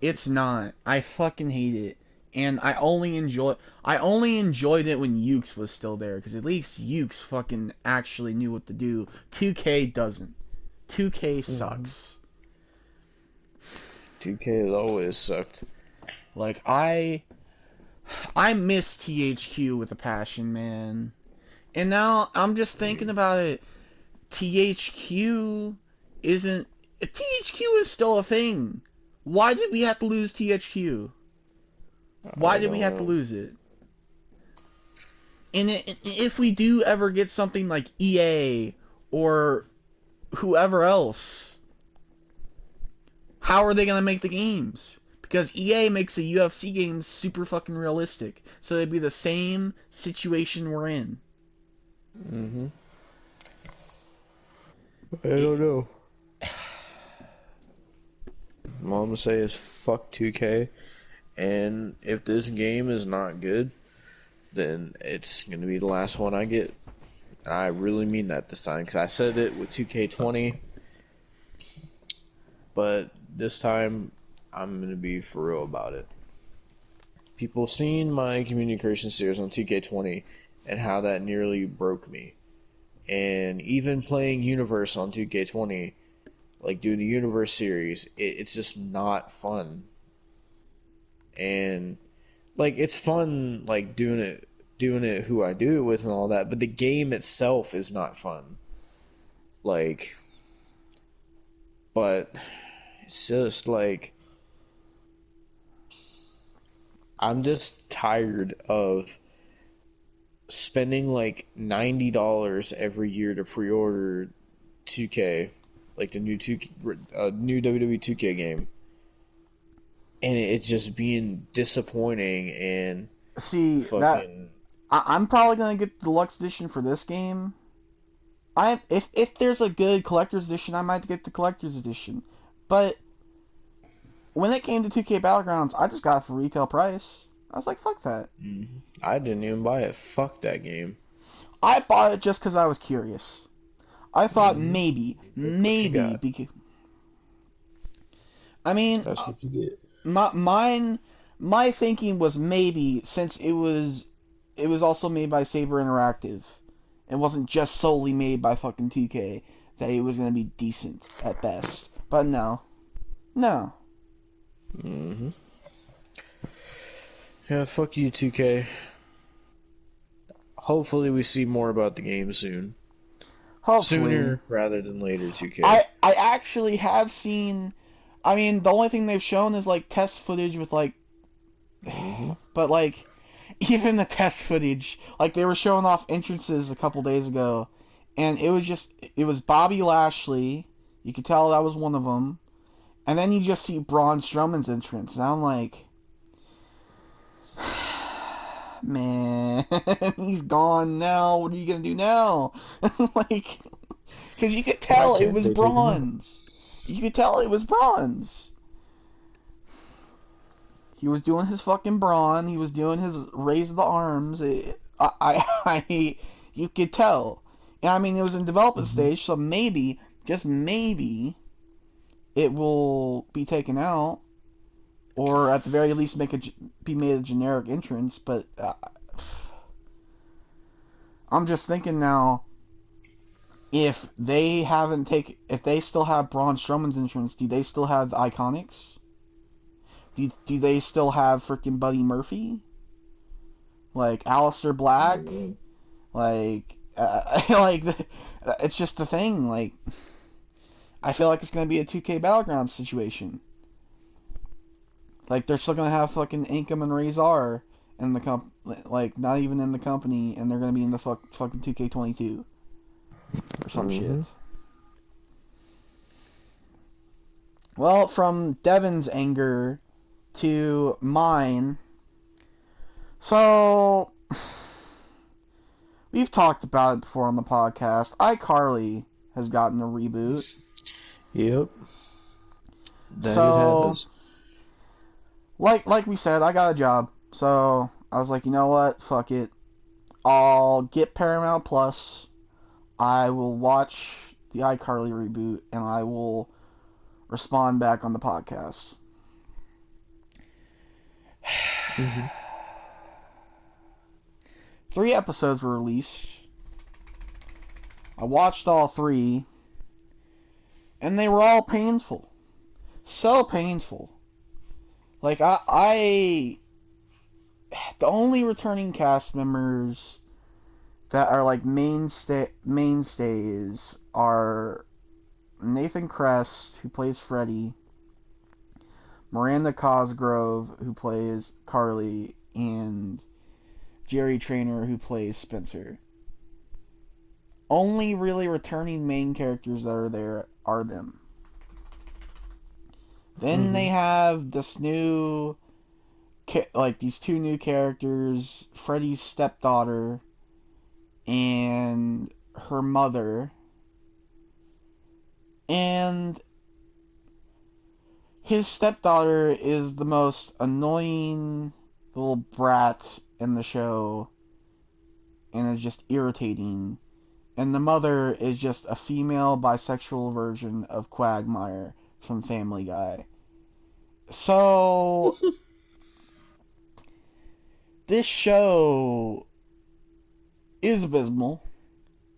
It's not. I fucking hate it. And I only enjoyed it when Ukes was still there, because at least Ukes fucking actually knew what to do. 2K doesn't. 2K sucks. 2K has always sucked. Like, I miss THQ with a passion, man. And now I'm just thinking about it. THQ isn't. THQ is still a thing. Why did we have to lose THQ? Why I did we don't have to know. lose it? And if we do ever get something like EA or whoever else, how are they gonna make the games? Because EA makes the UFC games super fucking realistic, so it'd be the same situation we're in. Mm-hmm. I don't know. All I'm gonna say is fuck 2K, and if this game is not good, then it's gonna be the last one I get. And I really mean that this time, because I said it with 2K20, but this time I'm gonna be for real about it. People seen my community creation series on 2K20 and how that nearly broke me. And even playing Universe on 2K20, like doing the Universe series, it's just not fun. And like it's fun like doing it who I do it with and all that, but the game itself is not fun. Like but it's just like I'm just tired of spending like $90 every year to pre-order 2K, like the new 2K, new WWE 2K game, and it just being disappointing and See that fucking. I'm probably gonna get the deluxe edition for this game. If there's a good collector's edition, I might get the collector's edition. But when it came to 2K Battlegrounds, I just got it for retail price. I was like, fuck that. I didn't even buy it. Fuck that game. I bought it just because I was curious. I thought Mm-hmm. What you maybe, got? because I mean, That's what you get. my thinking was maybe since it was also made by Saber Interactive, it wasn't just solely made by fucking 2K, that it was gonna be decent at best. But no, no. Mm-hmm. Yeah, fuck you, 2K. Hopefully, we see more about the game soon. Hopefully, Sooner rather than later, 2K. I actually have seen. I mean, the only thing they've shown is like test footage with like, Mm-hmm. but like even the test footage, like they were showing off entrances a couple days ago, and it was Bobby Lashley. You could tell that was one of them, and then you just see Braun Strowman's entrance, and I'm like, man, he's gone now. What are you gonna do now? Like, because you could Why tell it can't was they take him out? bronze. You could tell it was bronze. He was doing his fucking brawn. He was doing his raise of the arms. You could tell. And I mean, it was in development Mm-hmm. stage, so maybe, just maybe, it will be taken out, or at the very least, be made a generic entrance. But I'm just thinking now, if they still have Braun Strowman's entrance, do they still have the Iconics? Do they still have freaking Buddy Murphy? Like Aleister Black? Mm-hmm. Like, like it's just the thing. Like, I feel like it's gonna be a 2K Battleground situation. Like, they're still gonna have fucking Inkem and Razor in the like not even in the company, and they're gonna be in the fucking 2K22 or some Mm-hmm. shit. Well, from Devin's anger to mine. So we've talked about it before on the podcast. iCarly has gotten a reboot. Yep. That it So has. like we said, I got a job. So I was like, you know what? Fuck it. I'll get Paramount Plus. I will watch the iCarly reboot, and I will respond back on the podcast. Mm-hmm. 3 episodes were released. I watched all 3, and they were all painful. So painful. Like the only returning cast members that are like mainstays are Nathan Kress, who plays Freddy, Miranda Cosgrove, who plays Carly, and Jerry Trainer, who plays Spencer. Only really returning main characters that are there are them. Then they have this new, like these two new characters, Freddy's stepdaughter and her mother. And his stepdaughter is the most annoying little brat in the show and is just irritating. And the mother is just a female bisexual version of Quagmire from Family Guy. So, this show is abysmal.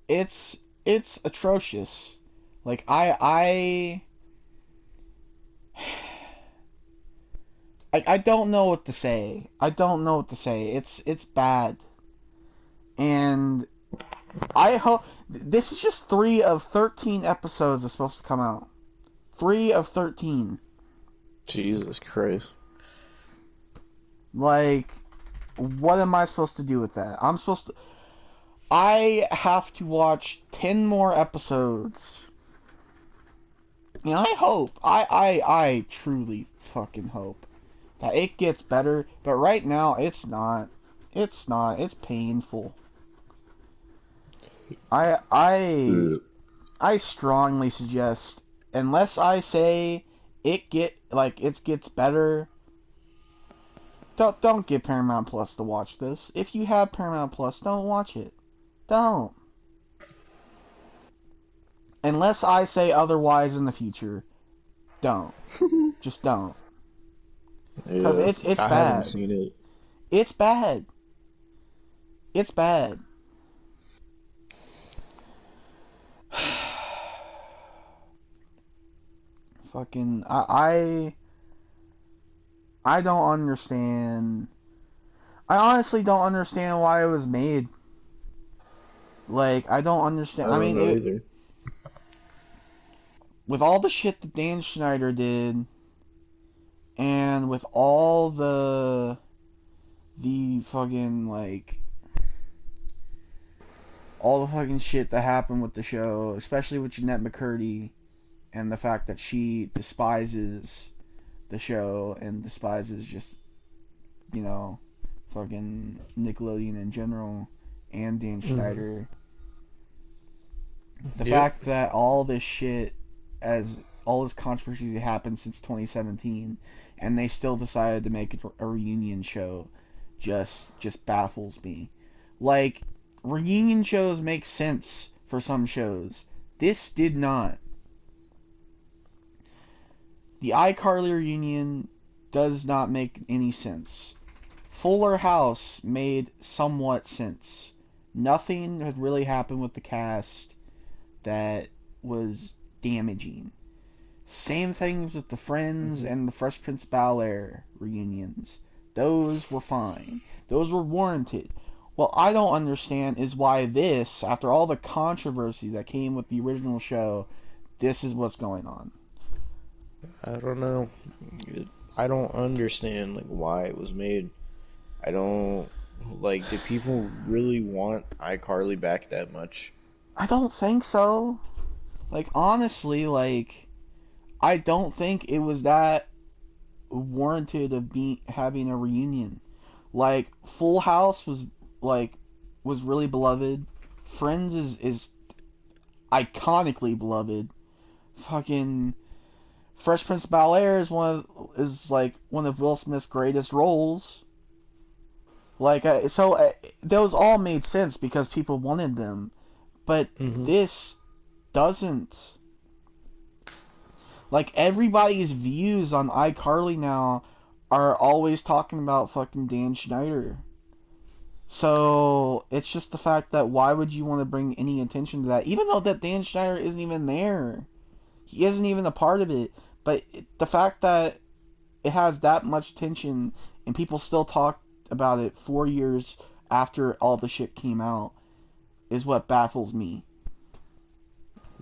It's atrocious. Like I don't know what to say. I don't know what to say. It's bad. And I hope this is just 3 of 13 episodes that's supposed to come out. 3 of 13. Jesus Christ. Like, what am I supposed to do with that? I have to watch 10 more episodes. And I hope, I truly fucking hope that it gets better, but right now it's not. It's not. It's painful. I strongly suggest, unless I say it gets better, don't get Paramount Plus to watch this. If you have Paramount Plus, don't watch it. Don't. Unless I say otherwise in the future, don't. Just don't. Because Yeah, it's I haven't bad. seen it. It's bad. It's bad. Fucking I don't understand. I honestly don't understand why it was made. Like, I don't understand. I I don't mean, know either. with all the shit that Dan Schneider did, and with all the fucking, like, all the fucking shit that happened with the show, especially with Jeanette McCurdy, and the fact that she despises the show and despises just, you know, fucking Nickelodeon in general, and Dan Schneider. The fact that all this shit, as all this controversy happened since 2017, and they still decided to make a reunion show, just baffles me. Like, reunion shows make sense for some shows. This did not. The iCarly reunion does not make any sense. Fuller House made somewhat sense. Nothing had really happened with the cast that was damaging. Same things with the Friends and the Fresh Prince of Bel-Air reunions. Those were fine. Those were warranted. What I don't understand is why this, after all the controversy that came with the original show, this is what's going on. I don't know. I don't understand like why it was made. I don't like. Did people really want iCarly back that much? I don't think so. Like, honestly, like, I don't think it was that warranted of having a reunion. Like, Full House was really beloved. Friends is iconically beloved. Fucking Fresh Prince of Bel-Air is one of Will Smith's greatest roles. Like, those all made sense because people wanted them, but this doesn't. Like, everybody's views on iCarly now are always talking about fucking Dan Schneider. So, it's just the fact that why would you want to bring any attention to that? Even though that Dan Schneider isn't even there. He isn't even a part of it. But the fact that it has that much attention and people still talk about it 4 years after all the shit came out is what baffles me.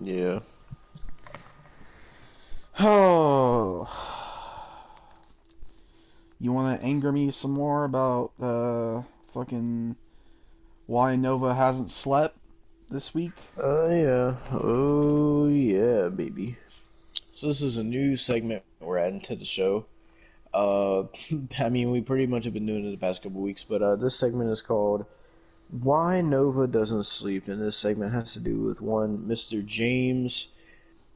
Yeah. Oh. You want to anger me some more about fucking why Nova hasn't slept this week? Oh yeah, baby. So this is a new segment we're adding to the show. I mean, we pretty much have been doing it the past couple weeks, but this segment is called Why Nova Doesn't Sleep, and this segment has to do with one Mr. James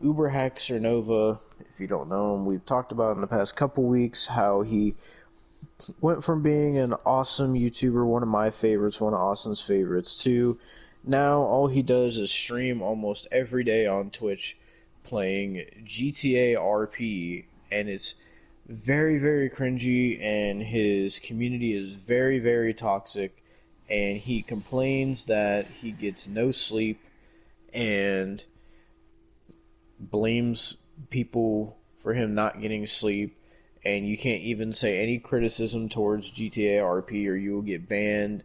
Uberhaxer Nova. If you don't know him, we've talked about in the past couple weeks how he went from being an awesome YouTuber, one of my favorites, one of Austin's favorites, to now all he does is stream almost every day on Twitch playing GTA RP, and it's very, very cringy, and his community is very, very toxic, and he complains that he gets no sleep and blames people for him not getting sleep, and you can't even say any criticism towards GTA RP or you will get banned,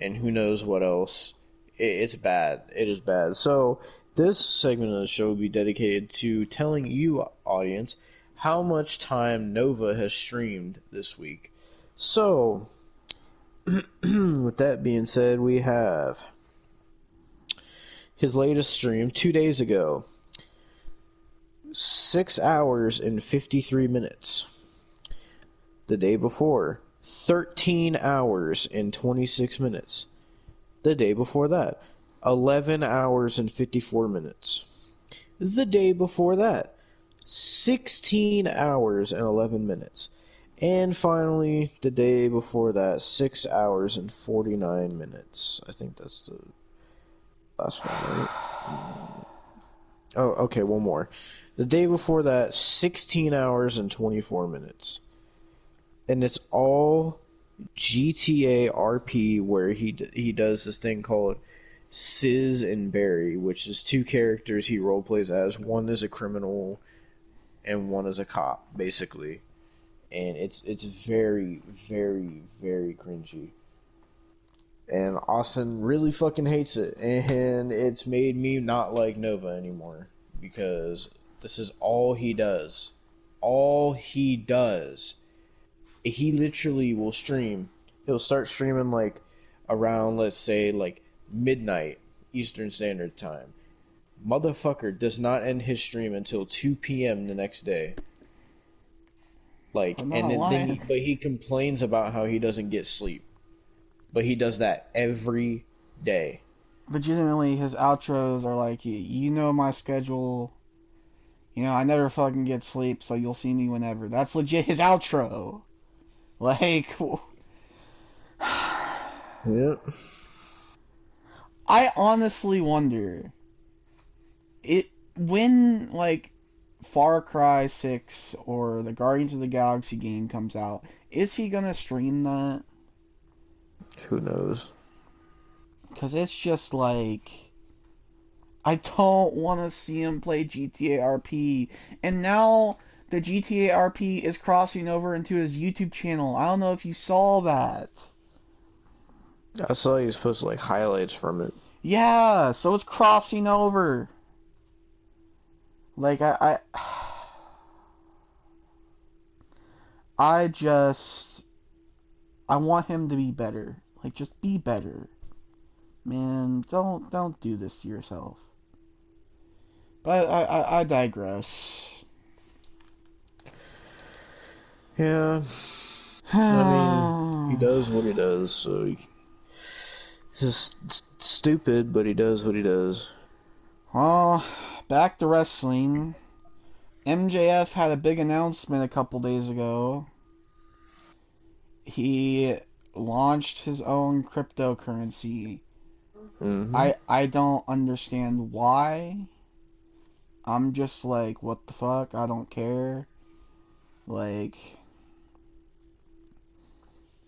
and who knows what else. It's bad. It is bad. So, this segment of the show will be dedicated to telling you, audience, how much time Nova has streamed this week. So, with that being said, we have his latest stream 2 days ago. 6 hours and 53 minutes. The day before, 13 hours and 26 minutes. The day before that, 11 hours and 54 minutes. The day before that, 16 hours and 11 minutes. And finally, the day before that, 6 hours and 49 minutes. I think that's the last one, right? Oh, okay, one more. The day before that, 16 hours and 24 minutes. And it's all GTA RP, where he does this thing called Sizz and Barry, which is two characters he roleplays as. One is a criminal and one is a cop, basically. And it's very, very, very cringy. And Austin really fucking hates it. And it's made me not like Nova anymore, because this is all he does. All he does. He literally will stream. He'll start streaming like around, let's say, like midnight Eastern Standard Time. Motherfucker does not end his stream until 2 p.m. the next day. Like, I'm and not lying. but he complains about how he doesn't get sleep. But he does that every day. Legitimately, his outros are like, you know my schedule. You know, I never fucking get sleep, so you'll see me whenever. That's legit his outro. Like, Yep. I honestly wonder, when, like, Far Cry 6 or the Guardians of the Galaxy game comes out, is he gonna stream that? Who knows? Because it's just like, I don't want to see him play GTA RP. And now the GTA RP is crossing over into his YouTube channel. I don't know if you saw that. I saw you supposed to like highlights from it. Yeah, so it's crossing over. Like, I just, I want him to be better. Like, just be better. Man, don't do this to yourself. But I digress. Yeah. I mean, he does what he does, so he's just stupid, but he does what he does. Well, back to wrestling. MJF had a big announcement a couple days ago. He launched his own cryptocurrency. Mm-hmm. I don't understand why. I'm just like, what the fuck? I don't care. Like,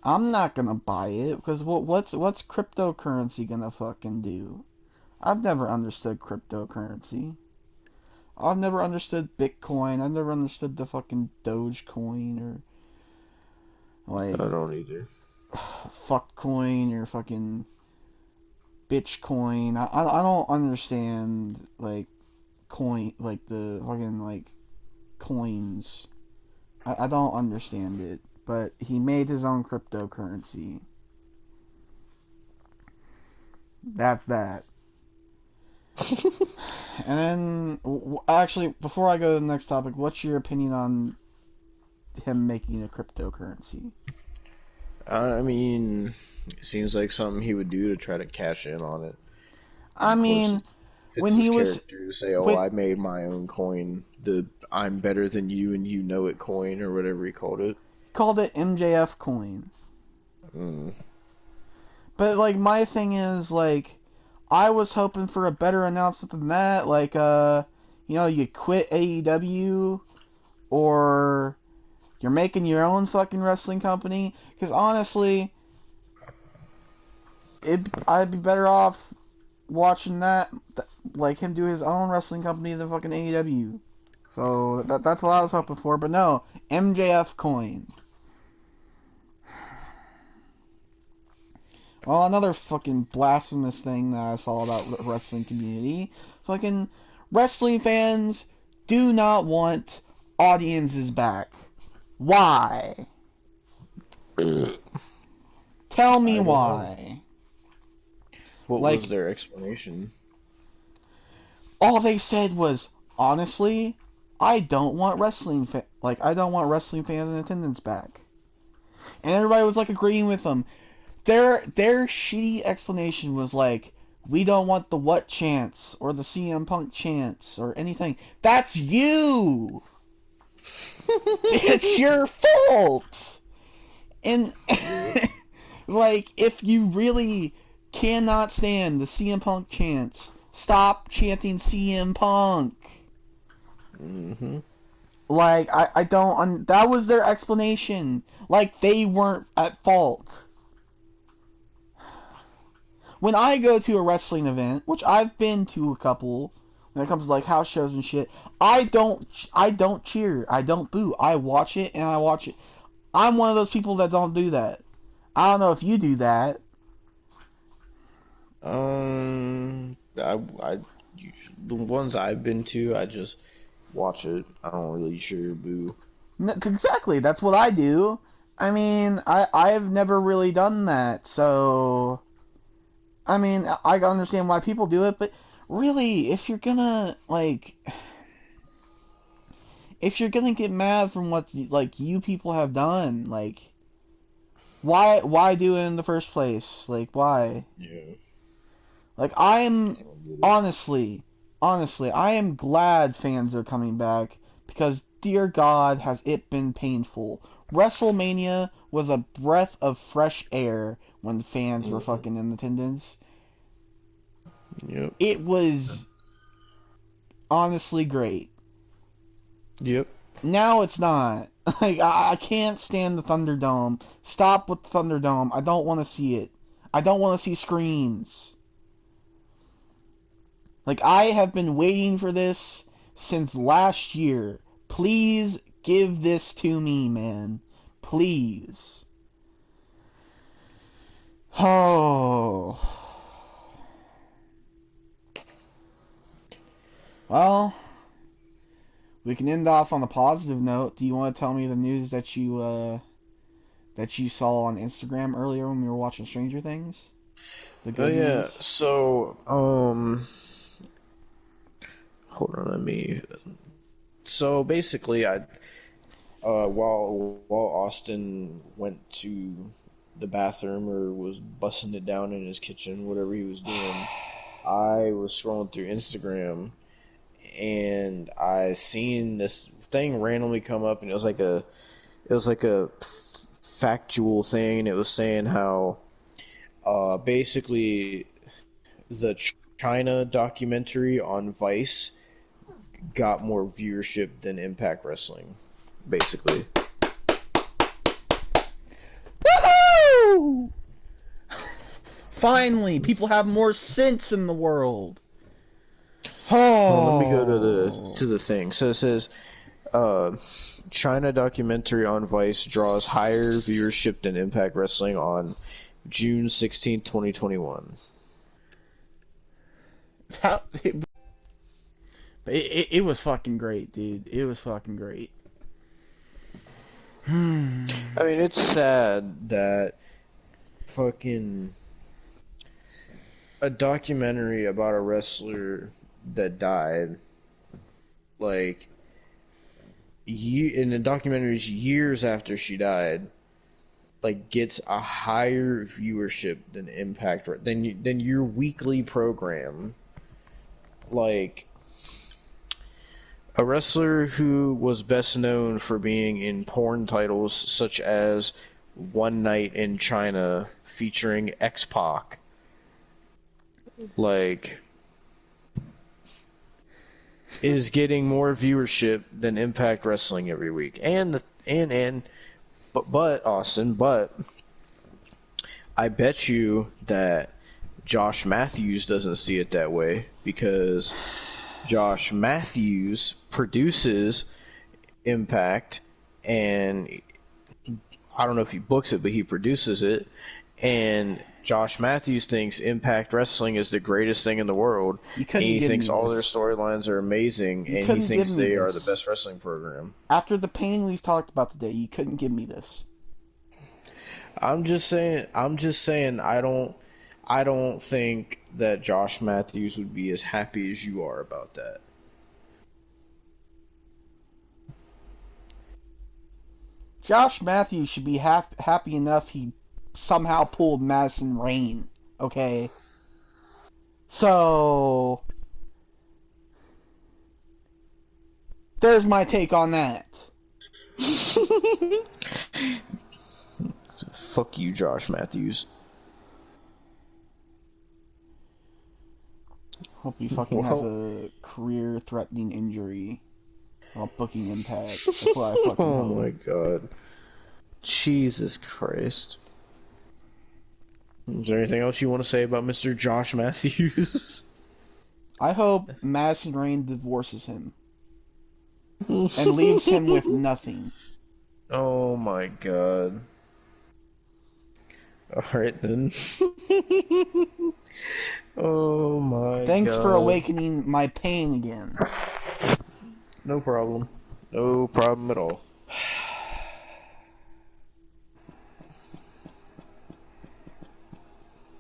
I'm not gonna buy it because what's cryptocurrency gonna fucking do? I've never understood cryptocurrency. I've never understood Bitcoin. I've never understood the fucking Dogecoin or like I don't either. Fuckcoin or fucking Bitchcoin. I don't understand like the fucking like coins. I don't understand it. But he made his own cryptocurrency. That's that. And then, actually, before I go to the next topic, what's your opinion on him making a cryptocurrency. I mean, it seems like something he would do to try to cash in on it. And I of course, mean, it when fits his he was character to say, "Oh, with I made my own coin, the I'm better than you and you know it coin," or whatever he called it. called it MJF coin. Mm. But like my thing is like I was hoping for a better announcement than that. Like you quit AEW or you're making your own fucking wrestling company. Because honestly, I'd be better off watching that, like him do his own wrestling company than fucking AEW. So that's what I was hoping for. But no, MJF coin. Well, another fucking blasphemous thing that I saw about the wrestling community. Fucking wrestling fans do not want audiences back. Why? Tell me I don't know. why. What was Like, their explanation? all they said was, honestly, I don't want I don't want wrestling fans in attendance back. And everybody was like agreeing with them. Their shitty explanation was like, we don't want the what chance or the CM Punk chance or anything. That's you. It's your fault. And like, if you really cannot stand the CM Punk chants, stop chanting CM Punk. Mm-hmm. Like, I don't. That was their explanation. Like, they weren't at fault. When I go to a wrestling event, which I've been to a couple, when it comes to like house shows and shit, I don't cheer, I don't boo, I watch it and I watch it. I'm one of those people that don't do that. I don't know if you do that. I the ones I've been to, I just watch it. I don't really cheer boo. Exactly, that's what I do. I mean, I've never really done that, so I mean, I understand why people do it, but really, if you're gonna get mad from what like you people have done, like why do it in the first place? Like why? Yeah, Like I'm I don't get it. honestly, honestly, I am glad fans are coming back because dear God, has it been painful. WrestleMania was a breath of fresh air when fans were Mm-hmm. fucking in attendance. Yep. It was honestly great. Yep. Now it's not. Like I can't stand the Thunderdome. Stop with the Thunderdome. I don't want to see it. I don't want to see screens. Like I have been waiting for this since last year. Please give this to me, man. Please. Oh. Well, we can end off on a positive note. Do you want to tell me the news that you saw on Instagram earlier when we were watching Stranger Things? The Oh good yeah. news? So, hold on, let me. So basically, while Austin went to the bathroom or was bussing it down in his kitchen, whatever he was doing, I was scrolling through Instagram and I seen this thing randomly come up, and it was like a factual thing. It was saying how basically the China documentary on Vice got more viewership than Impact Wrestling, basically. Woohoo! Finally, people have more sense in the world. Let me go to the Oh. thing. So it says, uh, China documentary on Vice draws higher viewership than Impact Wrestling on June 16th, 2021. How, it was fucking great, dude. It was fucking great. I mean, it's sad that fucking a documentary about a wrestler that died, like, in the documentaries years after she died, like gets a higher viewership than Impact than your weekly program. Like a wrestler who was best known for being in porn titles such as One Night in China featuring X-Pac. Like is getting more viewership than Impact Wrestling every week. But Austin, but I bet you that Josh Matthews doesn't see it that way because Josh Matthews produces Impact, and I don't know if he books it, but he produces it, and Josh Matthews thinks Impact Wrestling is the greatest thing in the world, You and couldn't he give thinks me all their this. storylines are amazing, You and he couldn't give thinks me they are the this. best wrestling program. After the pain we've talked about today, you couldn't give me this. I'm just saying. I don't think that Josh Matthews would be as happy as you are about that. Josh Matthews should be happy enough he somehow pulled Madison Rain. Okay? So, there's my take on that. Fuck you, Josh Matthews. Hope he fucking has a career-threatening injury while booking Impact. That's what I fucking oh hope. my god. Jesus Christ. Is there anything else you want to say about Mr. Josh Matthews? I hope Madison Rain divorces him and leaves him with nothing. Oh my god. Alright then. Oh my Thanks god. for awakening my pain again. No problem. No problem at all.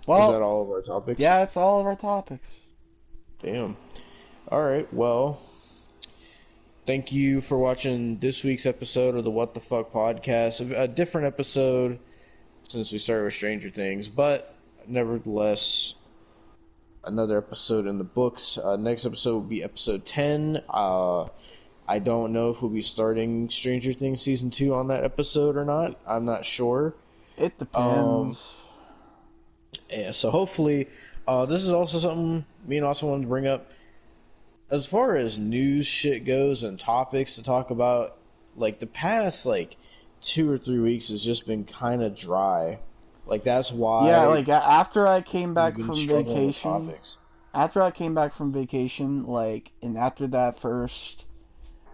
Well, is that all of our topics? Yeah, it's all of our topics. Damn. Alright, well, thank you for watching this week's episode of the What the Fuck podcast. A different episode since we started with Stranger Things, but nevertheless, another episode in the books. Next episode will be episode 10. I don't know if we'll be starting Stranger Things Season 2 on that episode or not. I'm not sure. It depends. Yeah, so hopefully, this is also something me and Austin wanted to bring up. As far as news shit goes and topics to talk about, like the past 2 or 3 weeks has just been kind of dry. Like that's why. Yeah, like after I came back been from struggling with vacation, topics. after I came back from vacation, and after that first,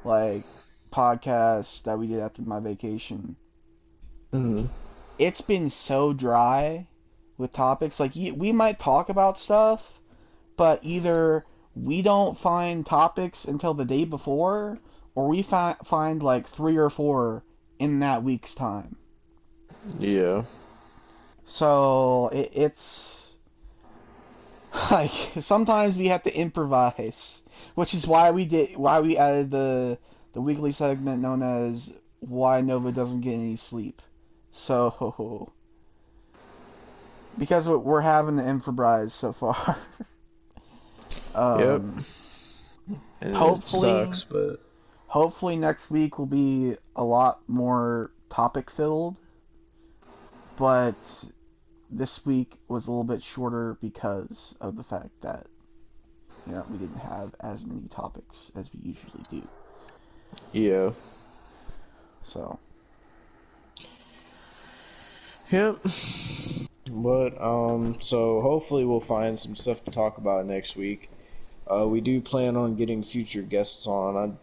podcast that we did after my vacation, it's been so dry with topics. Like we might talk about stuff, but either we don't find topics until the day before, or we find like 3 or 4 in that week's time. Yeah. So it's like sometimes we have to improvise, which is why we added the weekly segment known as Why Nova Doesn't Get Any Sleep. So because we're having to improvise so far. Yep. And Hopefully, it sucks, but hopefully next week will be a lot more topic filled. But this week was a little bit shorter because of the fact that we didn't have as many topics as we usually do. Yeah. So. Yep. But so hopefully we'll find some stuff to talk about next week. We do plan on getting future guests on.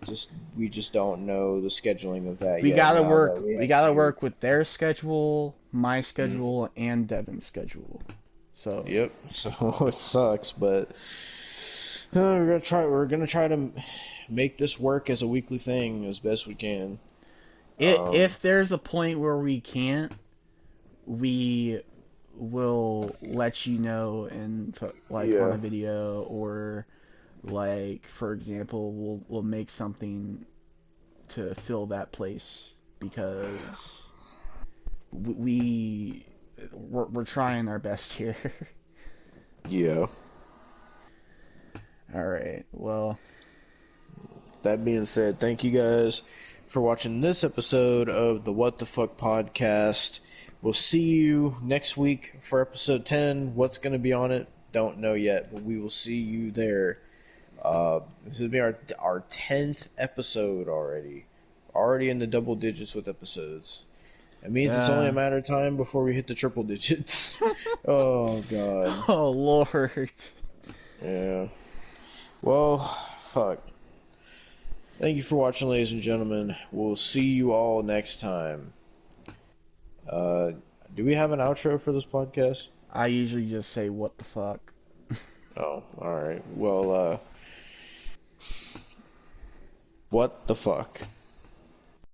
We just don't know the scheduling of that yet. We gotta work with their schedule, my schedule, and Devin's schedule. So. Yep. So it sucks, but we're gonna try to make this work as a weekly thing as best we can. If there's a point where we can't, we will let you know on a video, or for example we'll make something to fill that place because we're trying our best here. Yeah. All right. Well, That being said, thank you guys for watching this episode of the What the Fuck Podcast. We'll see you next week for episode 10. What's going to be on it? Don't know yet, but we will see you there. This will be our 10th episode already. Already in the double digits with episodes. It means it's only a matter of time before we hit the triple digits. Oh, God. Oh, Lord. Yeah. Well, fuck. Thank you for watching, ladies and gentlemen. We'll see you all next time. Do we have an outro for this podcast? I usually just say, what the fuck? Oh, alright. Well, what the fuck?